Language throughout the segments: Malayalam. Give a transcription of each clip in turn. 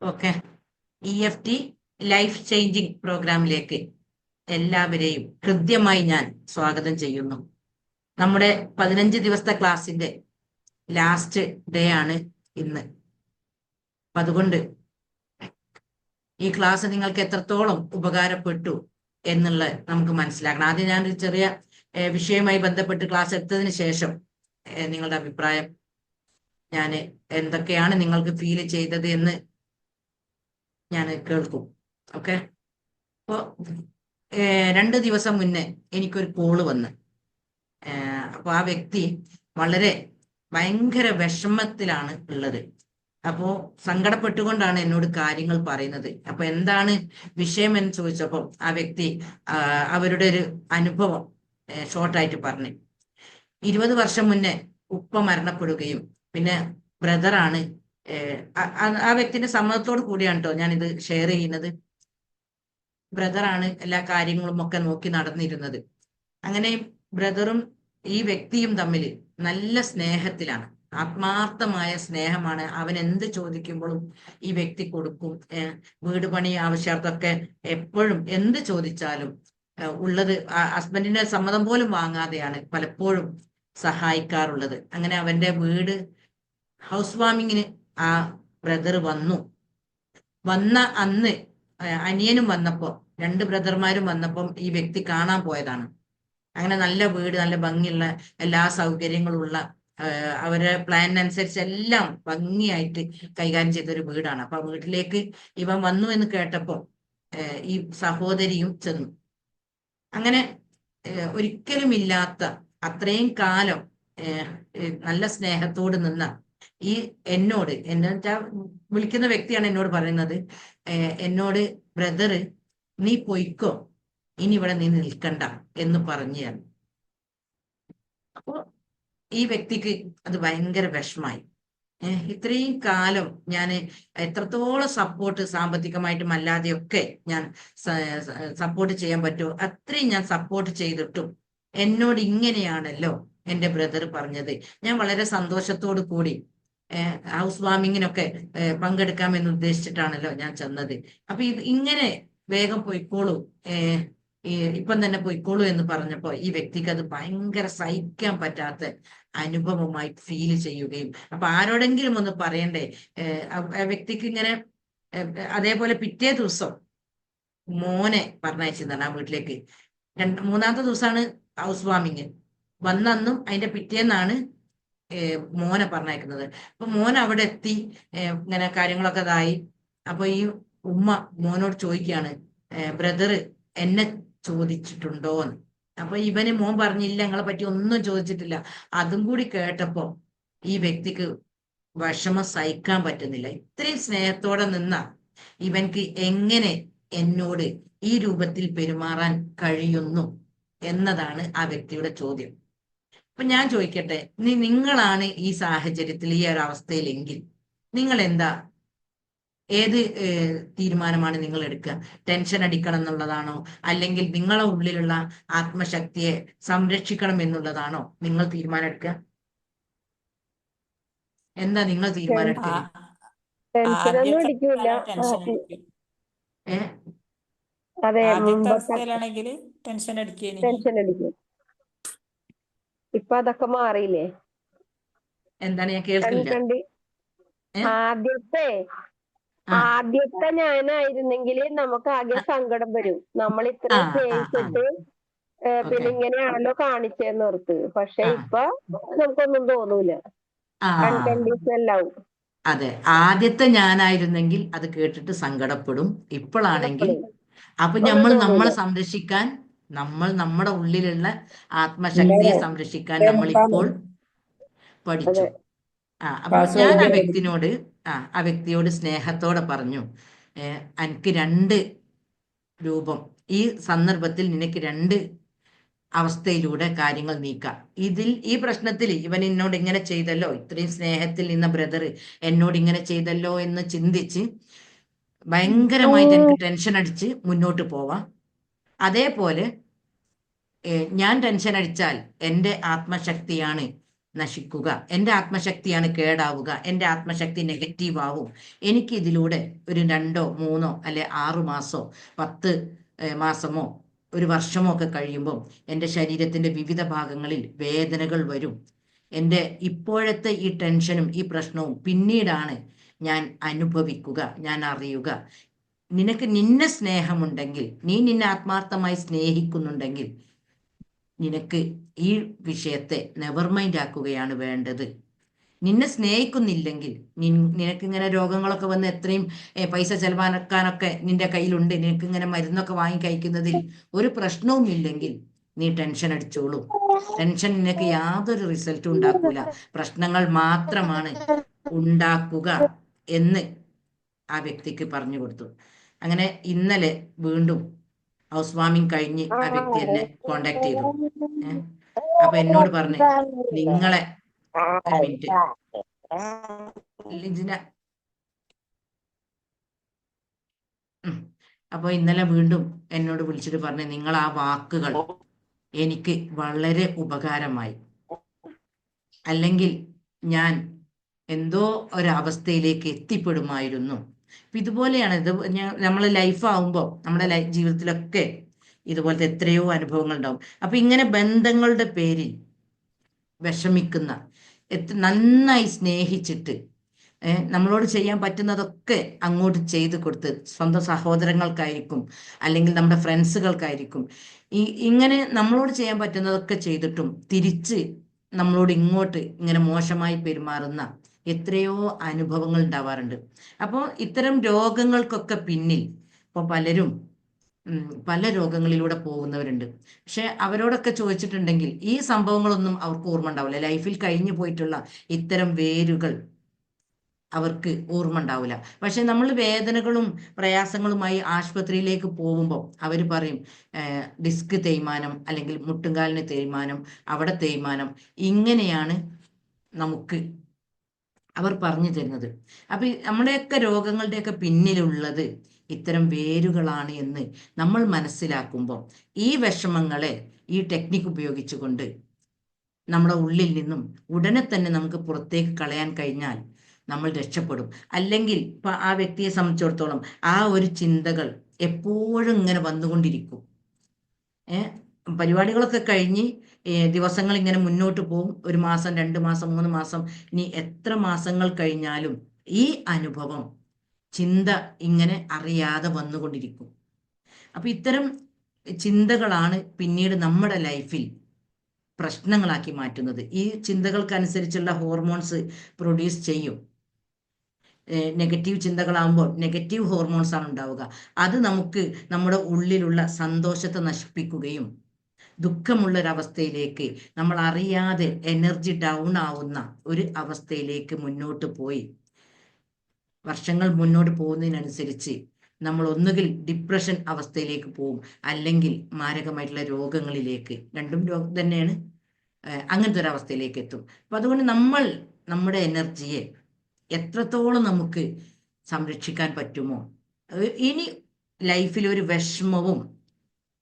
ഓക്കെ. EFT ലൈഫ് ചേഞ്ചിങ് പ്രോഗ്രാമിലേക്ക് എല്ലാവരെയും ഹൃദ്യമായി ഞാൻ സ്വാഗതം ചെയ്യുന്നു. നമ്മുടെ 15 ദിവസത്തെ ക്ലാസ്സിന്റെ ലാസ്റ്റ് ഡേ ആണ് ഇന്ന്. അപ്പൊ അതുകൊണ്ട് ഈ ക്ലാസ് നിങ്ങൾക്ക് എത്രത്തോളം ഉപകാരപ്പെട്ടു എന്നുള്ളത് നമുക്ക് മനസ്സിലാക്കണം. ആദ്യം ഞാനൊരു ചെറിയ വിഷയവുമായി ബന്ധപ്പെട്ട് ക്ലാസ് എടുത്തതിന് ശേഷം നിങ്ങളുടെ അഭിപ്രായം ഞാൻ എന്തൊക്കെയാണ് നിങ്ങൾക്ക് ഫീൽ ചെയ്തത് എന്ന് ഞാൻ കേൾക്കും. ഓക്കെ. അപ്പോൾ 2 ദിവസം മുന്നേ എനിക്കൊരു കോള് വന്ന്, അപ്പോൾ ആ വ്യക്തി വളരെ ഭയങ്കര വിഷമത്തിലാണ് ഉള്ളത്. അപ്പോ സങ്കടപ്പെട്ടുകൊണ്ടാണ് എന്നോട് കാര്യങ്ങൾ പറയുന്നത്. അപ്പൊ എന്താണ് വിഷയം എന്ന് ചോദിച്ചപ്പോൾ ആ വ്യക്തി അവരുടെ ഒരു അനുഭവം ഷോർട്ടായിട്ട് പറഞ്ഞു. 20 വർഷം മുന്നേ ഉപ്പ മരണപ്പെടുകയും പിന്നെ ബ്രദറാണ്, ആ വ്യക്തിന്റെ സമ്മതത്തോട് കൂടിയാണ് കേട്ടോ ഞാൻ ഇത് ഷെയർ ചെയ്യുന്നത്. ബ്രദറാണ് എല്ലാ കാര്യങ്ങളും ഒക്കെ നോക്കി നടന്നിരുന്നത്. അങ്ങനെ ബ്രദറും ഈ വ്യക്തിയും തമ്മിൽ നല്ല സ്നേഹത്തിലാണ്, ആത്മാർത്ഥമായ സ്നേഹമാണ്. അവൻ എന്ത് ചോദിക്കുമ്പോഴും ഈ വ്യക്തി കൊടുക്കും. വീട് പണി ആവശ്യാർത്ഥമൊക്കെ എപ്പോഴും എന്ത് ചോദിച്ചാലും ഉള്ളത് ഹസ്ബൻഡിന്റെ സമ്മതം പോലും വാങ്ങാതെയാണ് പലപ്പോഴും സഹായിക്കാറുള്ളത്. അങ്ങനെ അവന്റെ വീട് ഹൗസ് വാമിങ്ങിന് ആ ബ്രദർ വന്ന അന്ന് അനിയനും വന്നപ്പോ, 2 ബ്രദർമാരും വന്നപ്പം ഈ വ്യക്തി കാണാൻ പോയതാണ്. അങ്ങനെ നല്ല വീട്, നല്ല ഭംഗിയുള്ള എല്ലാ സൗകര്യങ്ങളും ഉള്ള, അവരെ പ്ലാനിനനുസരിച്ച് എല്ലാം ഭംഗിയായിട്ട് കൈകാര്യം ചെയ്തൊരു വീടാണ്. അപ്പൊ വീട്ടിലേക്ക് ഇവൻ വന്നു എന്ന് കേട്ടപ്പോ ഈ സഹോദരിയും ചെന്നു. അങ്ങനെ ഒരിക്കലും ഇല്ലാത്ത അത്രയും കാലം നല്ല സ്നേഹത്തോട് നിന്ന ഈ എന്നോട്, എന്നുവെച്ചാ വിളിക്കുന്ന വ്യക്തിയാണ് എന്നോട് പറയുന്നത്, എന്നോട് ബ്രദറ് നീ പൊയ്ക്കോ, ഇനി ഇവിടെ നീ നിൽക്കണ്ട എന്ന് പറഞ്ഞു. അപ്പോ ഈ വ്യക്തിക്ക് അത് ഭയങ്കര വിഷമായി. ഇത്രയും കാലം ഞാൻ എത്രത്തോളം സപ്പോർട്ട് സാമ്പത്തികമായിട്ടും അല്ലാതെയൊക്കെ ഞാൻ സപ്പോർട്ട് ചെയ്യാൻ പറ്റുമോ അത്രയും ഞാൻ സപ്പോർട്ട് ചെയ്തിട്ടും എന്നോട് ഇങ്ങനെയാണല്ലോ എൻ്റെ ബ്രദർ പറഞ്ഞത്. ഞാൻ വളരെ സന്തോഷത്തോടു കൂടി ഹൗസ് വാമിങ്ങിനൊക്കെ പങ്കെടുക്കാമെന്ന് ഉദ്ദേശിച്ചിട്ടാണല്ലോ ഞാൻ ചെന്നത്. അപ്പൊ ഇങ്ങനെ വേഗം പൊയ്ക്കോളൂ, ഇപ്പം തന്നെ പൊയ്ക്കോളൂ എന്ന് പറഞ്ഞപ്പോ ഈ വ്യക്തിക്ക് അത് ഭയങ്കര സഹിക്കാൻ പറ്റാത്ത അനുഭവമായി ഫീൽ ചെയ്യുകയും, അപ്പൊ ആരോടെങ്കിലും ഒന്ന് പറയണ്ടേ. ആ വ്യക്തിക്ക് ഇങ്ങനെ അതേപോലെ പിറ്റേ ദിവസം മോനെ പറഞ്ഞയച്ചതാണ് ആ വീട്ടിലേക്ക്. മൂന്നാമത്തെ ദിവസമാണ് ഹൗസ് വാമിങ്. വന്നന്നും അതിന്റെ പിറ്റേന്നാണ് മോനെ പറഞ്ഞയക്കുന്നത്. അപ്പൊ മോൻ അവിടെ എത്തി, ഇങ്ങനെ കാര്യങ്ങളൊക്കെ ഇതായി. അപ്പൊ ഈ ഉമ്മ മോനോട് ചോദിക്കുകയാണ്, ബ്രദർ എന്നെ ചോദിച്ചിട്ടുണ്ടോന്ന്. അപ്പൊ മോൻ പറഞ്ഞില്ല, ഞങ്ങളെ പറ്റി ഒന്നും ചോദിച്ചിട്ടില്ല. അതും കൂടി കേട്ടപ്പോ ഈ വ്യക്തിക്ക് വിഷമം സഹിക്കാൻ പറ്റുന്നില്ല. ഇത്രയും സ്നേഹത്തോടെ നിന്ന ഇവൻക്ക് എങ്ങനെ എന്നോട് ഈ രൂപത്തിൽ പെരുമാറാൻ കഴിയുന്നു എന്നതാണ് ആ വ്യക്തിയുടെ ചോദ്യം. അപ്പൊ ഞാൻ ചോദിക്കട്ടെ, നിങ്ങളാണ് ഈ സാഹചര്യത്തിൽ, ഈ ഒരു അവസ്ഥയിലെങ്കിൽ നിങ്ങൾ ഏത് തീരുമാനമാണ് നിങ്ങൾ എടുക്കുക? ടെൻഷൻ അടിക്കണം എന്നുള്ളതാണോ, അല്ലെങ്കിൽ നിങ്ങളെ ഉള്ളിലുള്ള ആത്മശക്തിയെ സംരക്ഷിക്കണം എന്നുള്ളതാണോ നിങ്ങൾ തീരുമാനം എടുക്കുക? എന്താ നിങ്ങൾ തീരുമാനം എടുക്കുക? ടെൻഷനൊന്നും അടിക്കൂല. അതെ, അവസ്ഥയിലാണെങ്കിൽ ടെൻഷൻ അടിക്കും. ഇപ്പൊ അതൊക്കെ മാറിയില്ലേ? എന്താണ്? ഞാൻ കേൾക്കില്ല. ആദ്യത്തെ ഞാനായിരുന്നെങ്കിൽ നമുക്ക് ആകെ സങ്കടം വരും. നമ്മൾ ഇത്രയും സ്നേഹിച്ചിട്ട് പിന്നെ ഇങ്ങനെയാണല്ലോ കാണിച്ചേന്ന് ഓർത്ത്. പക്ഷെ ഇപ്പൊ നമുക്കൊന്നും തോന്നൂല, അൺകണ്ടീഷണലാവും. അതെ, ആദ്യത്തെ ഞാനായിരുന്നെങ്കിൽ അത് കേട്ടിട്ട് സങ്കടപ്പെടും. ഇപ്പോഴാണെങ്കിൽ അപ്പൊ നമ്മളെ സംരക്ഷിക്കാൻ, നമ്മുടെ ഉള്ളിലുള്ള ആത്മശക്തിയെ സംരക്ഷിക്കാൻ നമ്മൾ ഇപ്പോൾ പഠിച്ചു. അപ്പൊ ഞാൻ ആ വ്യക്തിയോട് സ്നേഹത്തോടെ പറഞ്ഞു, എനിക്ക് 2 രൂപം, ഈ സന്ദർഭത്തിൽ നിനക്ക് 2 അവസ്ഥയിലൂടെ കാര്യങ്ങൾ നീക്കാം. ഈ പ്രശ്നത്തിൽ ഇവൻ എന്നോട് ഇങ്ങനെ ചെയ്തല്ലോ, ഇത്രയും സ്നേഹത്തിൽ നിന്ന ബ്രദർ എന്നോട് ഇങ്ങനെ ചെയ്തല്ലോ എന്ന് ചിന്തിച്ച് ഭയങ്കരമായിട്ട് എനിക്ക് ടെൻഷൻ അടിച്ച് മുന്നോട്ട് പോവാം. അതേപോലെ ഞാൻ ടെൻഷൻ അടിച്ചാൽ എൻ്റെ ആത്മശക്തിയാണ് നശിക്കുക, എൻ്റെ ആത്മശക്തിയാണ് കേടാവുക, എൻ്റെ ആത്മശക്തി നെഗറ്റീവ് ആവും, എനിക്ക് ഇതിലൂടെ ഒരു 2 3 അല്ലെ 6 മാസമോ 10 മാസമോ ഒരു വർഷമോ ഒക്കെ കഴിയുമ്പോൾ എൻ്റെ ശരീരത്തിൻ്റെ വിവിധ ഭാഗങ്ങളിൽ വേദനകൾ വരും, എൻ്റെ ഇപ്പോഴത്തെ ഈ ടെൻഷനും ഈ പ്രശ്നവും പിന്നീടാണ് ഞാൻ അനുഭവിക്കുക, ഞാൻ അറിയുക. നിനക്ക് നിന്നെ സ്നേഹമുണ്ടെങ്കിൽ, നീ നിന്നെ ആത്മാർത്ഥമായി സ്നേഹിക്കുന്നുണ്ടെങ്കിൽ നിനക്ക് ഈ വിഷയത്തെ നെവർ മൈൻഡ് ആക്കുകയാണ് വേണ്ടത്. നിന്നെ സ്നേഹിക്കുന്നില്ലെങ്കിൽ നിനക്കിങ്ങനെ രോഗങ്ങളൊക്കെ വന്ന് എത്രയും പൈസ ചെലവാക്കാനൊക്കെ നിന്റെ കയ്യിലുണ്ട്, നിനക്കിങ്ങനെ മരുന്നൊക്കെ വാങ്ങി കഴിക്കുന്നതിൽ ഒരു പ്രശ്നവും ഇല്ലെങ്കിൽ നീ ടെൻഷൻ അടിച്ചോളൂ. ടെൻഷൻ നിനക്ക് യാതൊരു റിസൾട്ടും ഉണ്ടാക്കൂല, പ്രശ്നങ്ങൾ മാത്രമാണ് ഉണ്ടാക്കുക എന്ന് ആ വ്യക്തിക്ക് പറഞ്ഞു കൊടുത്തു. അങ്ങനെ ഇന്നലെ വീണ്ടും ഹൗസ് വാമിങ് കഴിഞ്ഞ് ആ വ്യക്തി എന്നെ കോണ്ടാക്ട് ചെയ്തു. അപ്പൊ എന്നോട് പറഞ്ഞു, നിങ്ങളെ ഒരു മിനിറ്റ് ലിജിന. അപ്പൊ ഇന്നലെ വീണ്ടും എന്നോട് വിളിച്ചിട്ട് പറഞ്ഞു, നിങ്ങൾ ആ വാക്കുകൾ എനിക്ക് വളരെ ഉപകാരമായി, അല്ലെങ്കിൽ ഞാൻ എന്തോ ഒരവസ്ഥയിലേക്ക് എത്തിപ്പെടുമായിരുന്നു. അപ്പൊ ഇതുപോലെയാണ് ഇത്. നമ്മളെ ലൈഫാവുമ്പോൾ നമ്മുടെ ജീവിതത്തിലൊക്കെ ഇതുപോലത്തെ എത്രയോ അനുഭവങ്ങൾ ഉണ്ടാവും. അപ്പൊ ഇങ്ങനെ ബന്ധങ്ങളുടെ പേരിൽ വിഷമിക്കുന്ന, നന്നായി സ്നേഹിച്ചിട്ട് നമ്മളോട് ചെയ്യാൻ പറ്റുന്നതൊക്കെ അങ്ങോട്ട് ചെയ്തു കൊടുത്ത്, സ്വന്തം സഹോദരങ്ങൾക്കായിരിക്കും അല്ലെങ്കിൽ നമ്മുടെ ഫ്രണ്ട്സുകൾക്കായിരിക്കും, ഇങ്ങനെ നമ്മളോട് ചെയ്യാൻ പറ്റുന്നതൊക്കെ ചെയ്തിട്ടും തിരിച്ച് നമ്മളോട് ഇങ്ങോട്ട് ഇങ്ങനെ മോശമായി പെരുമാറുന്ന എത്രയോ അനുഭവങ്ങൾ ഉണ്ടാവാറുണ്ട്. അപ്പോൾ ഇത്തരം രോഗങ്ങൾക്കൊക്കെ പിന്നിൽ ഇപ്പോൾ പലരും പല രോഗങ്ങളിലൂടെ പോകുന്നവരുണ്ട്. പക്ഷെ അവരോടൊക്കെ ചോദിച്ചിട്ടുണ്ടെങ്കിൽ ഈ സംഭവങ്ങളൊന്നും അവർക്ക് ഓർമ്മ ഉണ്ടാവില്ല. ലൈഫിൽ കഴിഞ്ഞു പോയിട്ടുള്ള ഇത്തരം വേരുകൾ അവർക്ക് ഓർമ്മ ഉണ്ടാവില്ല. പക്ഷെ നമ്മൾ വേദനകളും പ്രയാസങ്ങളുമായി ആശുപത്രിയിലേക്ക് പോകുമ്പോൾ അവർ പറയും ഡിസ്ക് തേയ്മാനം, അല്ലെങ്കിൽ മുട്ടുംകാലിന് തേയ്മാനം, അവിടെ തേയ്മാനം, ഇങ്ങനെയാണ് നമുക്ക് അവർ പറഞ്ഞു തരുന്നത്. അപ്പൊ നമ്മുടെയൊക്കെ രോഗങ്ങളുടെയൊക്കെ പിന്നിലുള്ളത് ഇത്തരം വേരുകളാണ് എന്ന് നമ്മൾ മനസ്സിലാക്കുമ്പോൾ ഈ വിഷമങ്ങളെ ഈ ടെക്നിക്ക് ഉപയോഗിച്ചുകൊണ്ട് നമ്മുടെ ഉള്ളിൽ നിന്നും ഉടനെ തന്നെ നമുക്ക് പുറത്തേക്ക് കളയാൻ കഴിഞ്ഞാൽ നമ്മൾ രക്ഷപ്പെടും. അല്ലെങ്കിൽ ഇപ്പൊ ആ വ്യക്തിയെ സംബന്ധിച്ചിടത്തോളം ആ ഒരു ചിന്തകൾ എപ്പോഴും ഇങ്ങനെ വന്നുകൊണ്ടിരിക്കും. പരിപാടികളൊക്കെ കഴിഞ്ഞ് ദിവസങ്ങൾ ഇങ്ങനെ മുന്നോട്ട് പോകും. 1 മാസം 2 മാസം 3 മാസം, ഇനി എത്ര മാസങ്ങൾ കഴിഞ്ഞാലും ഈ അനുഭവം ചിന്ത ഇങ്ങനെ അറിയാതെ വന്നുകൊണ്ടിരിക്കും. അപ്പൊ ഇത്തരം ചിന്തകളാണ് പിന്നീട് നമ്മുടെ ലൈഫിൽ പ്രശ്നങ്ങളാക്കി മാറ്റുന്നത്. ഈ ചിന്തകൾക്കനുസരിച്ചുള്ള ഹോർമോൺസ് പ്രൊഡ്യൂസ് ചെയ്യും. നെഗറ്റീവ് ചിന്തകളാകുമ്പോൾ നെഗറ്റീവ് ഹോർമോൺസ് ആണ് ഉണ്ടാവുക. അത് നമുക്ക് നമ്മുടെ ഉള്ളിലുള്ള സന്തോഷത്തെ നശിപ്പിക്കുകയും ദുഃഖമുള്ളൊരവസ്ഥയിലേക്ക് നമ്മൾ അറിയാതെ എനർജി ഡൗൺ ആവുന്ന ഒരു അവസ്ഥയിലേക്ക് മുന്നോട്ട് പോയി വർഷങ്ങൾ മുന്നോട്ട് പോകുന്നതിനനുസരിച്ച് നമ്മൾ ഒന്നുകിൽ ഡിപ്രഷൻ അവസ്ഥയിലേക്ക് പോകും, അല്ലെങ്കിൽ മാരകമായിട്ടുള്ള രോഗങ്ങളിലേക്ക്, രണ്ടും രോഗം തന്നെയാണ്, അങ്ങനത്തെ ഒരു അവസ്ഥയിലേക്ക് എത്തും. അപ്പൊ അതുകൊണ്ട് നമ്മൾ നമ്മുടെ എനർജിയെ എത്രത്തോളം നമുക്ക് സംരക്ഷിക്കാൻ പറ്റുമോ, ഇനി ലൈഫിൽ ഒരു വിഷമവും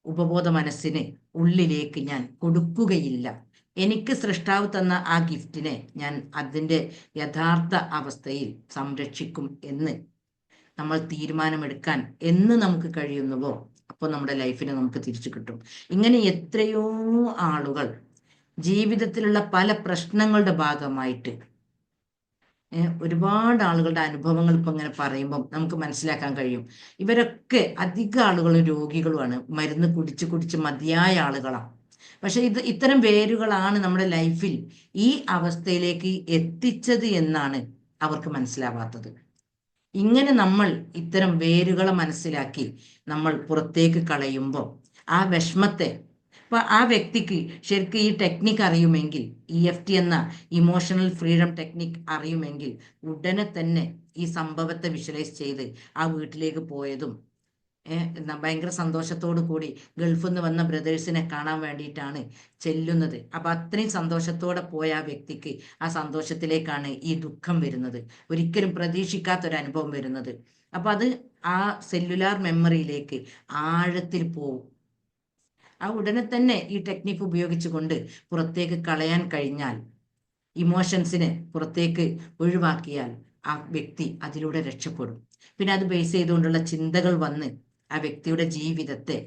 ഉപബോധ മനസ്സിന് ഉള്ളിലേക്ക് ഞാൻ കൊടുക്കുകയില്ല. എനിക്ക് സൃഷ്ടാവ് തന്ന ആ ഗിഫ്റ്റിനെ ഞാൻ അതിൻ്റെ യഥാർത്ഥ അവസ്ഥയിൽ സംരക്ഷിക്കും എന്ന് നമ്മൾ തീരുമാനമെടുക്കാൻ എന്ന് നമുക്ക് കഴിയുന്നുവോ അപ്പോൾ നമ്മുടെ ലൈഫിനെ നമുക്ക് തിരിച്ചു കിട്ടും. ഇങ്ങനെ എത്രയോ ആളുകൾ ജീവിതത്തിലുള്ള പല പ്രശ്നങ്ങളുടെ ഭാഗമായിട്ട് ഒരുപാട് ആളുകളുടെ അനുഭവങ്ങൾ ഇപ്പം ഇങ്ങനെ പറയുമ്പം നമുക്ക് മനസ്സിലാക്കാൻ കഴിയും. ഇവരൊക്കെ അധിക ആളുകളും രോഗികളുമാണ്, മരുന്ന് കുടിച്ച് മതിയായ ആളുകളാണ്. പക്ഷെ ഇത്തരം വേരുകളാണ് നമ്മുടെ ലൈഫിൽ ഈ അവസ്ഥയിലേക്ക് എത്തിച്ചത് എന്നാണ് അവർക്ക് മനസ്സിലാവാത്തത്. ഇങ്ങനെ നമ്മൾ ഇത്തരം വേരുകളെ മനസ്സിലാക്കി നമ്മൾ പുറത്തേക്ക് കളയുമ്പോൾ ആ വിഷമത്തെ, അപ്പൊ ആ വ്യക്തിക്ക് ശരിക്കും ഈ ടെക്നിക്ക് അറിയുമെങ്കിൽ, EFT എന്ന ഇമോഷണൽ ഫ്രീഡം ടെക്നിക്ക് അറിയുമെങ്കിൽ ഉടനെ തന്നെ ഈ സംഭവത്തെ വിഷ്വലൈസ് ചെയ്ത് ആ വീട്ടിലേക്ക് പോയതും ഭയങ്കര സന്തോഷത്തോടു കൂടി ഗൾഫിൽ നിന്ന് വന്ന ബ്രദേഴ്സിനെ കാണാൻ വേണ്ടിയിട്ടാണ് ചെല്ലുന്നത്. അപ്പൊ അത്രയും സന്തോഷത്തോടെ പോയ ആ വ്യക്തിക്ക് ആ സന്തോഷത്തിലേക്കാണ് ഈ ദുഃഖം വരുന്നത്, ഒരിക്കലും പ്രതീക്ഷിക്കാത്തൊരു അനുഭവം വരുന്നത്. അപ്പൊ അത് ആ സെല്ലുലാർ മെമ്മറിയിലേക്ക് ആഴത്തിൽ പോവും. ആ ഉടനെ തന്നെ ഈ ടെക്നിക്ക് ഉപയോഗിച്ചുകൊണ്ട് പുറത്തേക്ക് കളയാൻ കഴിഞ്ഞാൽ ഇമോഷൻസിനെ പുറത്തേക്ക് ഒഴിവാക്കിയാൽ ആ വ്യക്തി അതിലൂടെ രക്ഷപ്പെടും. പിന്നെ അത് ബേസ് ചെയ്തുകൊണ്ടുള്ള ചിന്തകൾ വന്ന് ആ വ്യക്തിയുടെ ജീവിതത്തെ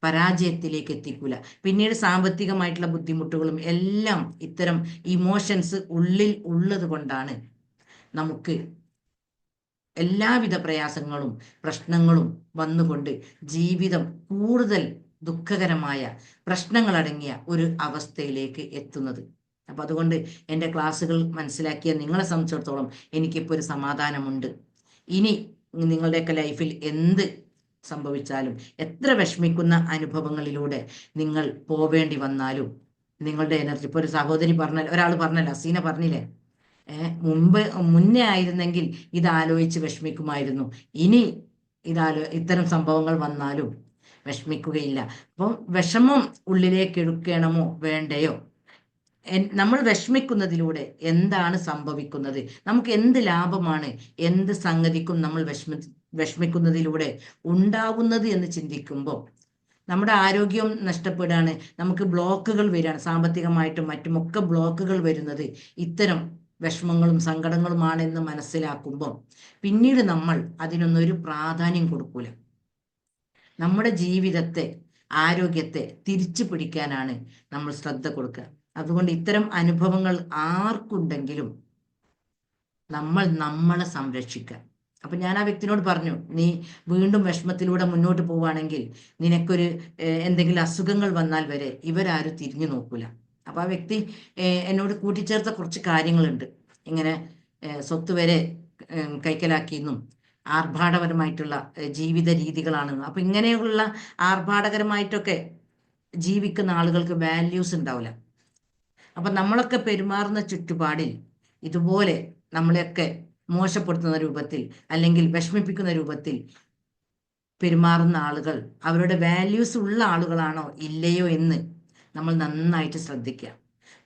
പരാജയത്തിലേക്ക് എത്തിക്കൂല. പിന്നീട് സാമ്പത്തികമായിട്ടുള്ള ബുദ്ധിമുട്ടുകളും എല്ലാം ഇത്തരം ഇമോഷൻസ് ഉള്ളിൽ ഉള്ളത് കൊണ്ടാണ് നമുക്ക് എല്ലാവിധ പ്രയാസങ്ങളും പ്രശ്നങ്ങളും വന്നുകൊണ്ട് ജീവിതം കൂടുതൽ ദുഃഖകരമായ പ്രശ്നങ്ങളടങ്ങിയ ഒരു അവസ്ഥയിലേക്ക് എത്തുന്നത്. അപ്പൊ അതുകൊണ്ട് എൻ്റെ ക്ലാസ്സുകൾ മനസ്സിലാക്കിയ നിങ്ങളെ സംബന്ധിച്ചിടത്തോളം എനിക്കിപ്പോൾ ഒരു സമാധാനമുണ്ട്. ഇനി നിങ്ങളുടെയൊക്കെ ലൈഫിൽ എന്ത് സംഭവിച്ചാലും, എത്ര വിഷമിക്കുന്ന അനുഭവങ്ങളിലൂടെ നിങ്ങൾ പോവേണ്ടി വന്നാലും, നിങ്ങളുടെ എനർജി, ഇപ്പോൾ ഒരു സഹോദരി പറഞ്ഞ ഒരാൾ പറഞ്ഞല്ലോ, അസീന പറഞ്ഞില്ലേ, മുന്നേ ആയിരുന്നെങ്കിൽ ഇതാലോചിച്ച് വിഷമിക്കുമായിരുന്നു, ഇനി ഇത്തരം സംഭവങ്ങൾ വന്നാലും വിഷമിക്കുകയില്ല. അപ്പം വിഷമം ഉള്ളിലേക്ക് എടുക്കണമോ വേണ്ടയോ? നമ്മൾ വിഷമിക്കുന്നതിലൂടെ എന്താണ് സംഭവിക്കുന്നത്, നമുക്ക് എന്ത് ലാഭമാണ് എന്ത് സംഗതിക്കും നമ്മൾ വിഷമിക്കുന്നതിലൂടെ ഉണ്ടാകുന്നത് എന്ന് ചിന്തിക്കുമ്പോൾ നമ്മുടെ ആരോഗ്യം നഷ്ടപ്പെടുകയാണ്, നമുക്ക് ബ്ലോക്കുകൾ വരികയാണ്, സാമ്പത്തികമായിട്ടും മറ്റുമൊക്കെ ബ്ലോക്കുകൾ വരുന്നത് ഇത്തരം വിഷമങ്ങളും സങ്കടങ്ങളുമാണെന്ന് മനസ്സിലാക്കുമ്പോൾ പിന്നീട് നമ്മൾ അതിനൊന്നും ഒരു പ്രാധാന്യം കൊടുക്കൂല. നമ്മുടെ ജീവിതത്തെ, ആരോഗ്യത്തെ തിരിച്ചു പിടിക്കാനാണ് നമ്മൾ ശ്രദ്ധ കൊടുക്കുക. അതുകൊണ്ട് ഇത്തരം അനുഭവങ്ങൾ ആർക്കുണ്ടെങ്കിലും നമ്മൾ നമ്മളെ സംരക്ഷിക്കുക. അപ്പൊ ഞാൻ ആ വ്യക്തിനോട് പറഞ്ഞു, നീ വീണ്ടും വിഷമത്തിലൂടെ മുന്നോട്ട് പോവുകയാണെങ്കിൽ നിനക്കൊരു എന്തെങ്കിലും അസുഖങ്ങൾ വന്നാൽ വരെ ഇവരാരും തിരിഞ്ഞു നോക്കൂല. അപ്പൊ ആ വ്യക്തി എന്നോട് കൂട്ടിച്ചേർത്ത കുറച്ച് കാര്യങ്ങളുണ്ട്. ഇങ്ങനെ സ്വത്ത് വരെ കൈക്കലാക്കിയെന്നും ആർഭാടപരമായിട്ടുള്ള ജീവിത രീതികളാണെന്നും. അപ്പൊ ഇങ്ങനെയുള്ള ആർഭാടകരമായിട്ടൊക്കെ ജീവിക്കുന്ന ആളുകൾക്ക് വാല്യൂസ് ഉണ്ടാവില്ല. അപ്പൊ നമ്മളൊക്കെ പെരുമാറുന്ന ചുറ്റുപാടിൽ ഇതുപോലെ നമ്മളെയൊക്കെ മോശപ്പെടുത്തുന്ന രൂപത്തിൽ അല്ലെങ്കിൽ വിഷമിപ്പിക്കുന്ന രൂപത്തിൽ പെരുമാറുന്ന ആളുകൾ അവരുടെ വാല്യൂസ് ഉള്ള ആളുകളാണോ ഇല്ലയോ എന്ന് നമ്മൾ നന്നായിട്ട് ശ്രദ്ധിക്കുക.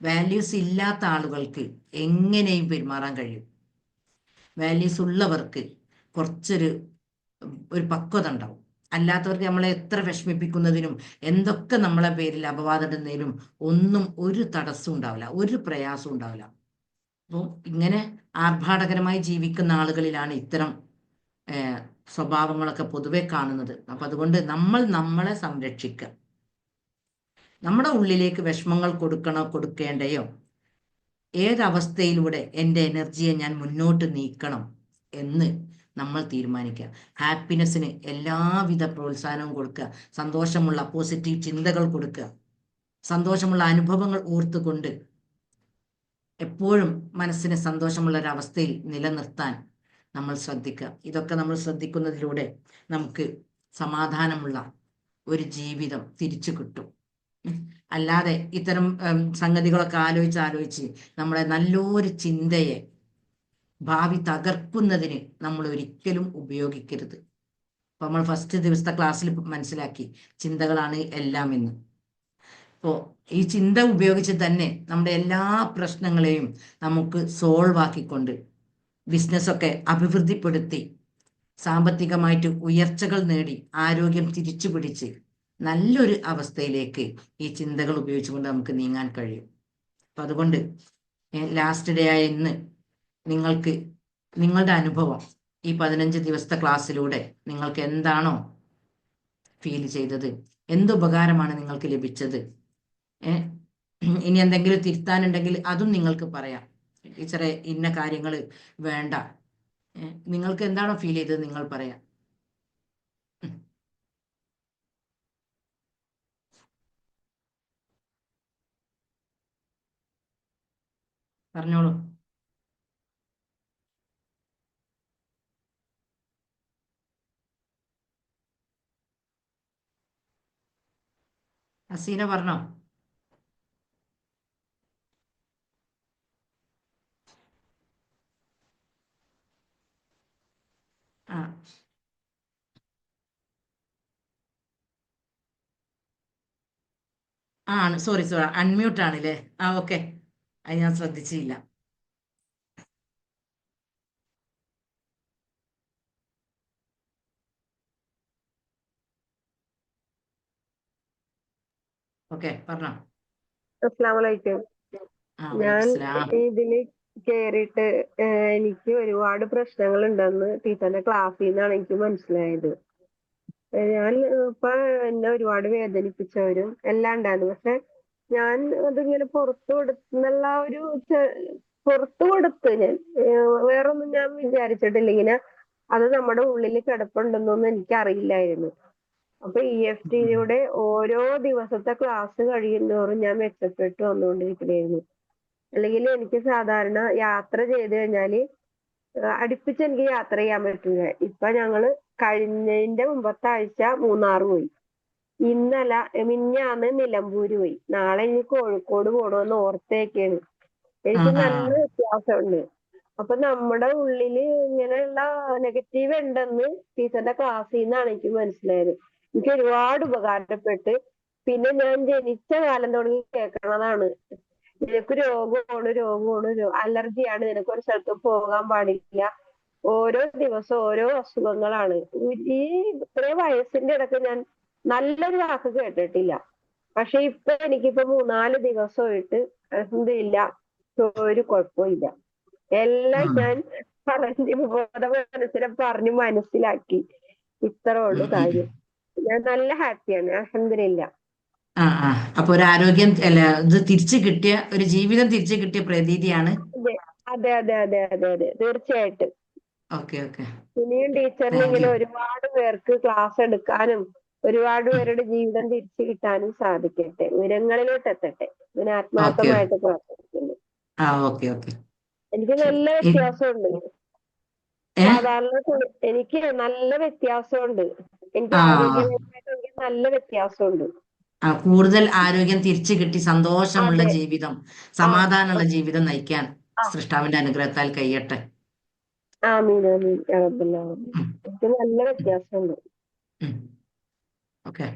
വാല്യൂസ് ഇല്ലാത്ത ആളുകൾക്ക് എങ്ങനെയും പെരുമാറാൻ കഴിയും. വാല്യൂസ് ഉള്ളവർക്ക് കുറച്ചൊരു പക്വത ഉണ്ടാവും. അല്ലാത്തവർക്ക് നമ്മളെ എത്ര വിഷമിപ്പിക്കുന്നതിനും എന്തൊക്കെ നമ്മളെ പേരിൽ അപവാദിടുന്നതിനും ഒന്നും ഒരു തടസ്സം ഉണ്ടാവില്ല, ഒരു പ്രയാസം ഉണ്ടാവില്ല. അപ്പോൾ ഇങ്ങനെ ആർഭാടകരമായി ജീവിക്കുന്ന ആളുകളിലാണ് ഇത്തരം സ്വഭാവങ്ങളൊക്കെ പൊതുവെ കാണുന്നത്. അപ്പൊ അതുകൊണ്ട് നമ്മൾ നമ്മളെ സംരക്ഷിക്കുക. നമ്മുടെ ഉള്ളിലേക്ക് വിഷമങ്ങൾ കൊടുക്കേണ്ടയോ, ഏതവസ്ഥയിലൂടെ എൻ്റെ എനർജിയെ ഞാൻ മുന്നോട്ട് നീക്കണം എന്ന് നമ്മൾ തീരുമാനിക്കുക. ഹാപ്പിനെസ്സിന് എല്ലാവിധ പ്രോത്സാഹനവും കൊടുക്കുക, സന്തോഷമുള്ള പോസിറ്റീവ് ചിന്തകൾ കൊടുക്കുക, സന്തോഷമുള്ള അനുഭവങ്ങൾ ഓർത്തുകൊണ്ട് എപ്പോഴും മനസ്സിന് സന്തോഷമുള്ള ഒരവസ്ഥയിൽ നിലനിർത്താൻ നമ്മൾ ശ്രദ്ധിക്കുക. ഇതൊക്കെ നമ്മൾ ശ്രദ്ധിക്കുന്നതിലൂടെ നമുക്ക് സമാധാനമുള്ള ഒരു ജീവിതം തിരിച്ചു കിട്ടും. അല്ലാതെ ഇത്തരം സംഗതികളൊക്കെ ആലോചിച്ച് നമ്മളെ നല്ലൊരു ചിന്തയെ ഭാവി തകർക്കുന്നതിന് നമ്മൾ ഒരിക്കലും ഉപയോഗിക്കരുത്. അപ്പൊ നമ്മൾ ഫസ്റ്റ് ദിവസത്തെ ക്ലാസ്സിൽ മനസ്സിലാക്കി ചിന്തകളാണ് എല്ലാം എന്ന്. അപ്പോൾ ഈ ചിന്ത ഉപയോഗിച്ച് തന്നെ നമ്മുടെ എല്ലാ പ്രശ്നങ്ങളെയും നമുക്ക് സോൾവ് ആക്കിക്കൊണ്ട് ബിസിനസ്സൊക്കെ അഭിവൃദ്ധിപ്പെടുത്തി സാമ്പത്തികമായിട്ട് ഉയർച്ചകൾ നേടി ആരോഗ്യം തിരിച്ചു പിടിച്ച് നല്ലൊരു അവസ്ഥയിലേക്ക് ഈ ചിന്തകൾ ഉപയോഗിച്ചുകൊണ്ട് നമുക്ക് നീങ്ങാൻ കഴിയും. അപ്പൊ അതുകൊണ്ട് ലാസ്റ്റ് ഡേ ആയ ഇന്ന് നിങ്ങൾക്ക് നിങ്ങളുടെ അനുഭവം ഈ 15 ദിവസത്തെ ക്ലാസ്സിലൂടെ നിങ്ങൾക്ക് എന്താണോ ഫീൽ ചെയ്തത്, എന്തുപകാരമാണ് നിങ്ങൾക്ക് ലഭിച്ചത്, ഇനി എന്തെങ്കിലും തിരുത്താനുണ്ടെങ്കിൽ അതും നിങ്ങൾക്ക് പറയാം. ടീച്ചറെ ഇന്ന കാര്യങ്ങൾ വേണ്ട, നിങ്ങൾക്ക് എന്താണോ ഫീൽ ചെയ്തത് നിങ്ങൾ പറയാം. പറഞ്ഞോളൂ. ഹസീന പറഞ്ഞോ? ആ ആണ്, സോറി അൺമ്യൂട്ട് ആണല്ലേ. ആ ഓക്കെ, അത് ഞാൻ ശ്രദ്ധിച്ചില്ല. ഓക്കെ പറഞ്ഞോ. അസ്സലാമു അലൈക്കും. ഞാൻ വലൈക്കും സലാം. ഇതില് കേറിയിട്ട് എനിക്ക് ഒരുപാട് പ്രശ്നങ്ങൾ ഉണ്ടെന്ന് ടീച്ചറിന്റെ ക്ലാസ്സിൽ നിന്നാണ് എനിക്ക് മനസ്സിലായത്. ഞാൻ ഇപ്പൊ എന്നെ ഒരുപാട് വേദനിപ്പിച്ചവരും എല്ലാം ഉണ്ടായിരുന്നു. പക്ഷെ ഞാൻ അതിങ്ങനെ പുറത്തു കൊടുക്കുന്നുള്ള ഒരു പുറത്തു കൊടുത്ത് ഞാൻ വേറൊന്നും ഞാൻ വിചാരിച്ചിട്ടില്ല. ഇങ്ങനെ അത് നമ്മുടെ ഉള്ളിൽ കിടപ്പുണ്ടെന്നൊന്നും എനിക്കറിയില്ലായിരുന്നു. അപ്പൊ EFTയുടെ ഓരോ ദിവസത്തെ ക്ലാസ് കഴിയുന്നതോറും ഞാൻ മെച്ചപ്പെട്ടു വന്നുകൊണ്ടിരിക്കുകയായിരുന്നു. അല്ലെങ്കിൽ എനിക്ക് സാധാരണ യാത്ര ചെയ്ത് കഴിഞ്ഞാല് അടുപ്പിച്ച് എനിക്ക് യാത്ര ചെയ്യാൻ പറ്റില്ല. ഇപ്പൊ ഞങ്ങള് കഴിഞ്ഞതിന്റെ മുമ്പത്തെ ആഴ്ച മൂന്നാർ പോയി. മിനിഞ്ഞാന്ന് നിലമ്പൂര് പോയി. നാളെ ഇനി കോഴിക്കോട് പോണമെന്ന് ഓർത്തേക്കാണ്. എനിക്ക് നല്ല വ്യത്യാസമുണ്ട്. അപ്പൊ നമ്മുടെ ഉള്ളില് ഇങ്ങനെയുള്ള നെഗറ്റീവ് ഉണ്ടെന്ന് ടീച്ചറിന്റെ ക്ലാസ്സിൽ നിന്നാണ് എനിക്ക് മനസ്സിലായത്. എനിക്ക് ഒരുപാട് ഉപകാരപ്പെട്ട്. പിന്നെ ഞാൻ ജനിച്ച കാലം തുടങ്ങി കേൾക്കണതാണ്, നിനക്ക് രോഗമാണ്, അലർജിയാണ്, നിനക്ക് ഒരു സ്ഥലത്ത് പോകാൻ പാടില്ല, ഓരോ ദിവസം ഓരോ അസുഖങ്ങളാണ്. ഈ ഇത്രയും വയസ്സിന്റെ ഇടയ്ക്ക് ഞാൻ നല്ലൊരു വാക്ക് കേട്ടിട്ടില്ല. പക്ഷെ ഇപ്പൊ എനിക്കിപ്പോ 3-4 ദിവസമായിട്ട് അൽഹംദുലില്ലാ ഒരു കുഴപ്പമില്ല. എല്ലാം ഞാൻ പറഞ്ഞ് മനസ്സിനെ പറഞ്ഞ് മനസ്സിലാക്കി. ഇത്രേ ഉള്ളൂ കാര്യം. ഞാൻ നല്ല ഹാപ്പിയാണ് അൽഹംദുലില്ലാ. അപ്പൊ ഒരു ആരോഗ്യം അല്ല, ഇത് തിരിച്ചു കിട്ടിയ ഒരു ജീവിതം തിരിച്ചു കിട്ടിയ പ്രതീതിയാണ്. അതെ അതെ അതെ അതെ അതെ തീർച്ചയായിട്ടും. ഓക്കെ ഓക്കെ, ഇനിയും ടീച്ചറിന് താങ്ക് ഇങ്ങനെ യു. ഒരുപാട് പേർക്ക് ക്ലാസ് എടുക്കാനും ഒരുപാട് പേരുടെ ജീവിതം തിരിച്ചു കിട്ടാനും സാധിക്കട്ടെ, ഉയരങ്ങളിലോട്ട് എത്തട്ടെ. ഇതിന് ഓക്കെ ആത്മാർത്ഥമായിട്ട് പ്രാർത്ഥിക്കുന്നു. ഓക്കെ ഓക്കെ, എനിക്ക് ശരി. നല്ല വ്യത്യാസമുണ്ട്. ഏ സാധാരണ എനിക്ക് നല്ല വ്യത്യാസമുണ്ട്. എനിക്ക് ആ ആരോഗ്യപരമായിട്ട് എനിക്ക് നല്ല വ്യത്യാസമുണ്ട്. കൂടുതൽ ആരോഗ്യം തിരിച്ചു കിട്ടി സന്തോഷമുള്ള അതെ. ജീവിതം, ആ സമാധാനമുള്ള ജീവിതം നയിക്കാൻ ആ സൃഷ്ടാവിന്റെ അനുഗ്രഹത്താൽ കഴിയട്ടെ. ആമീൻ ആമീൻ യാ റബ്ബൽ ആലമീൻ. ഉം, എനിക്ക് നല്ല വ്യത്യാസമുണ്ട്. ഉം. ഓക്കെ,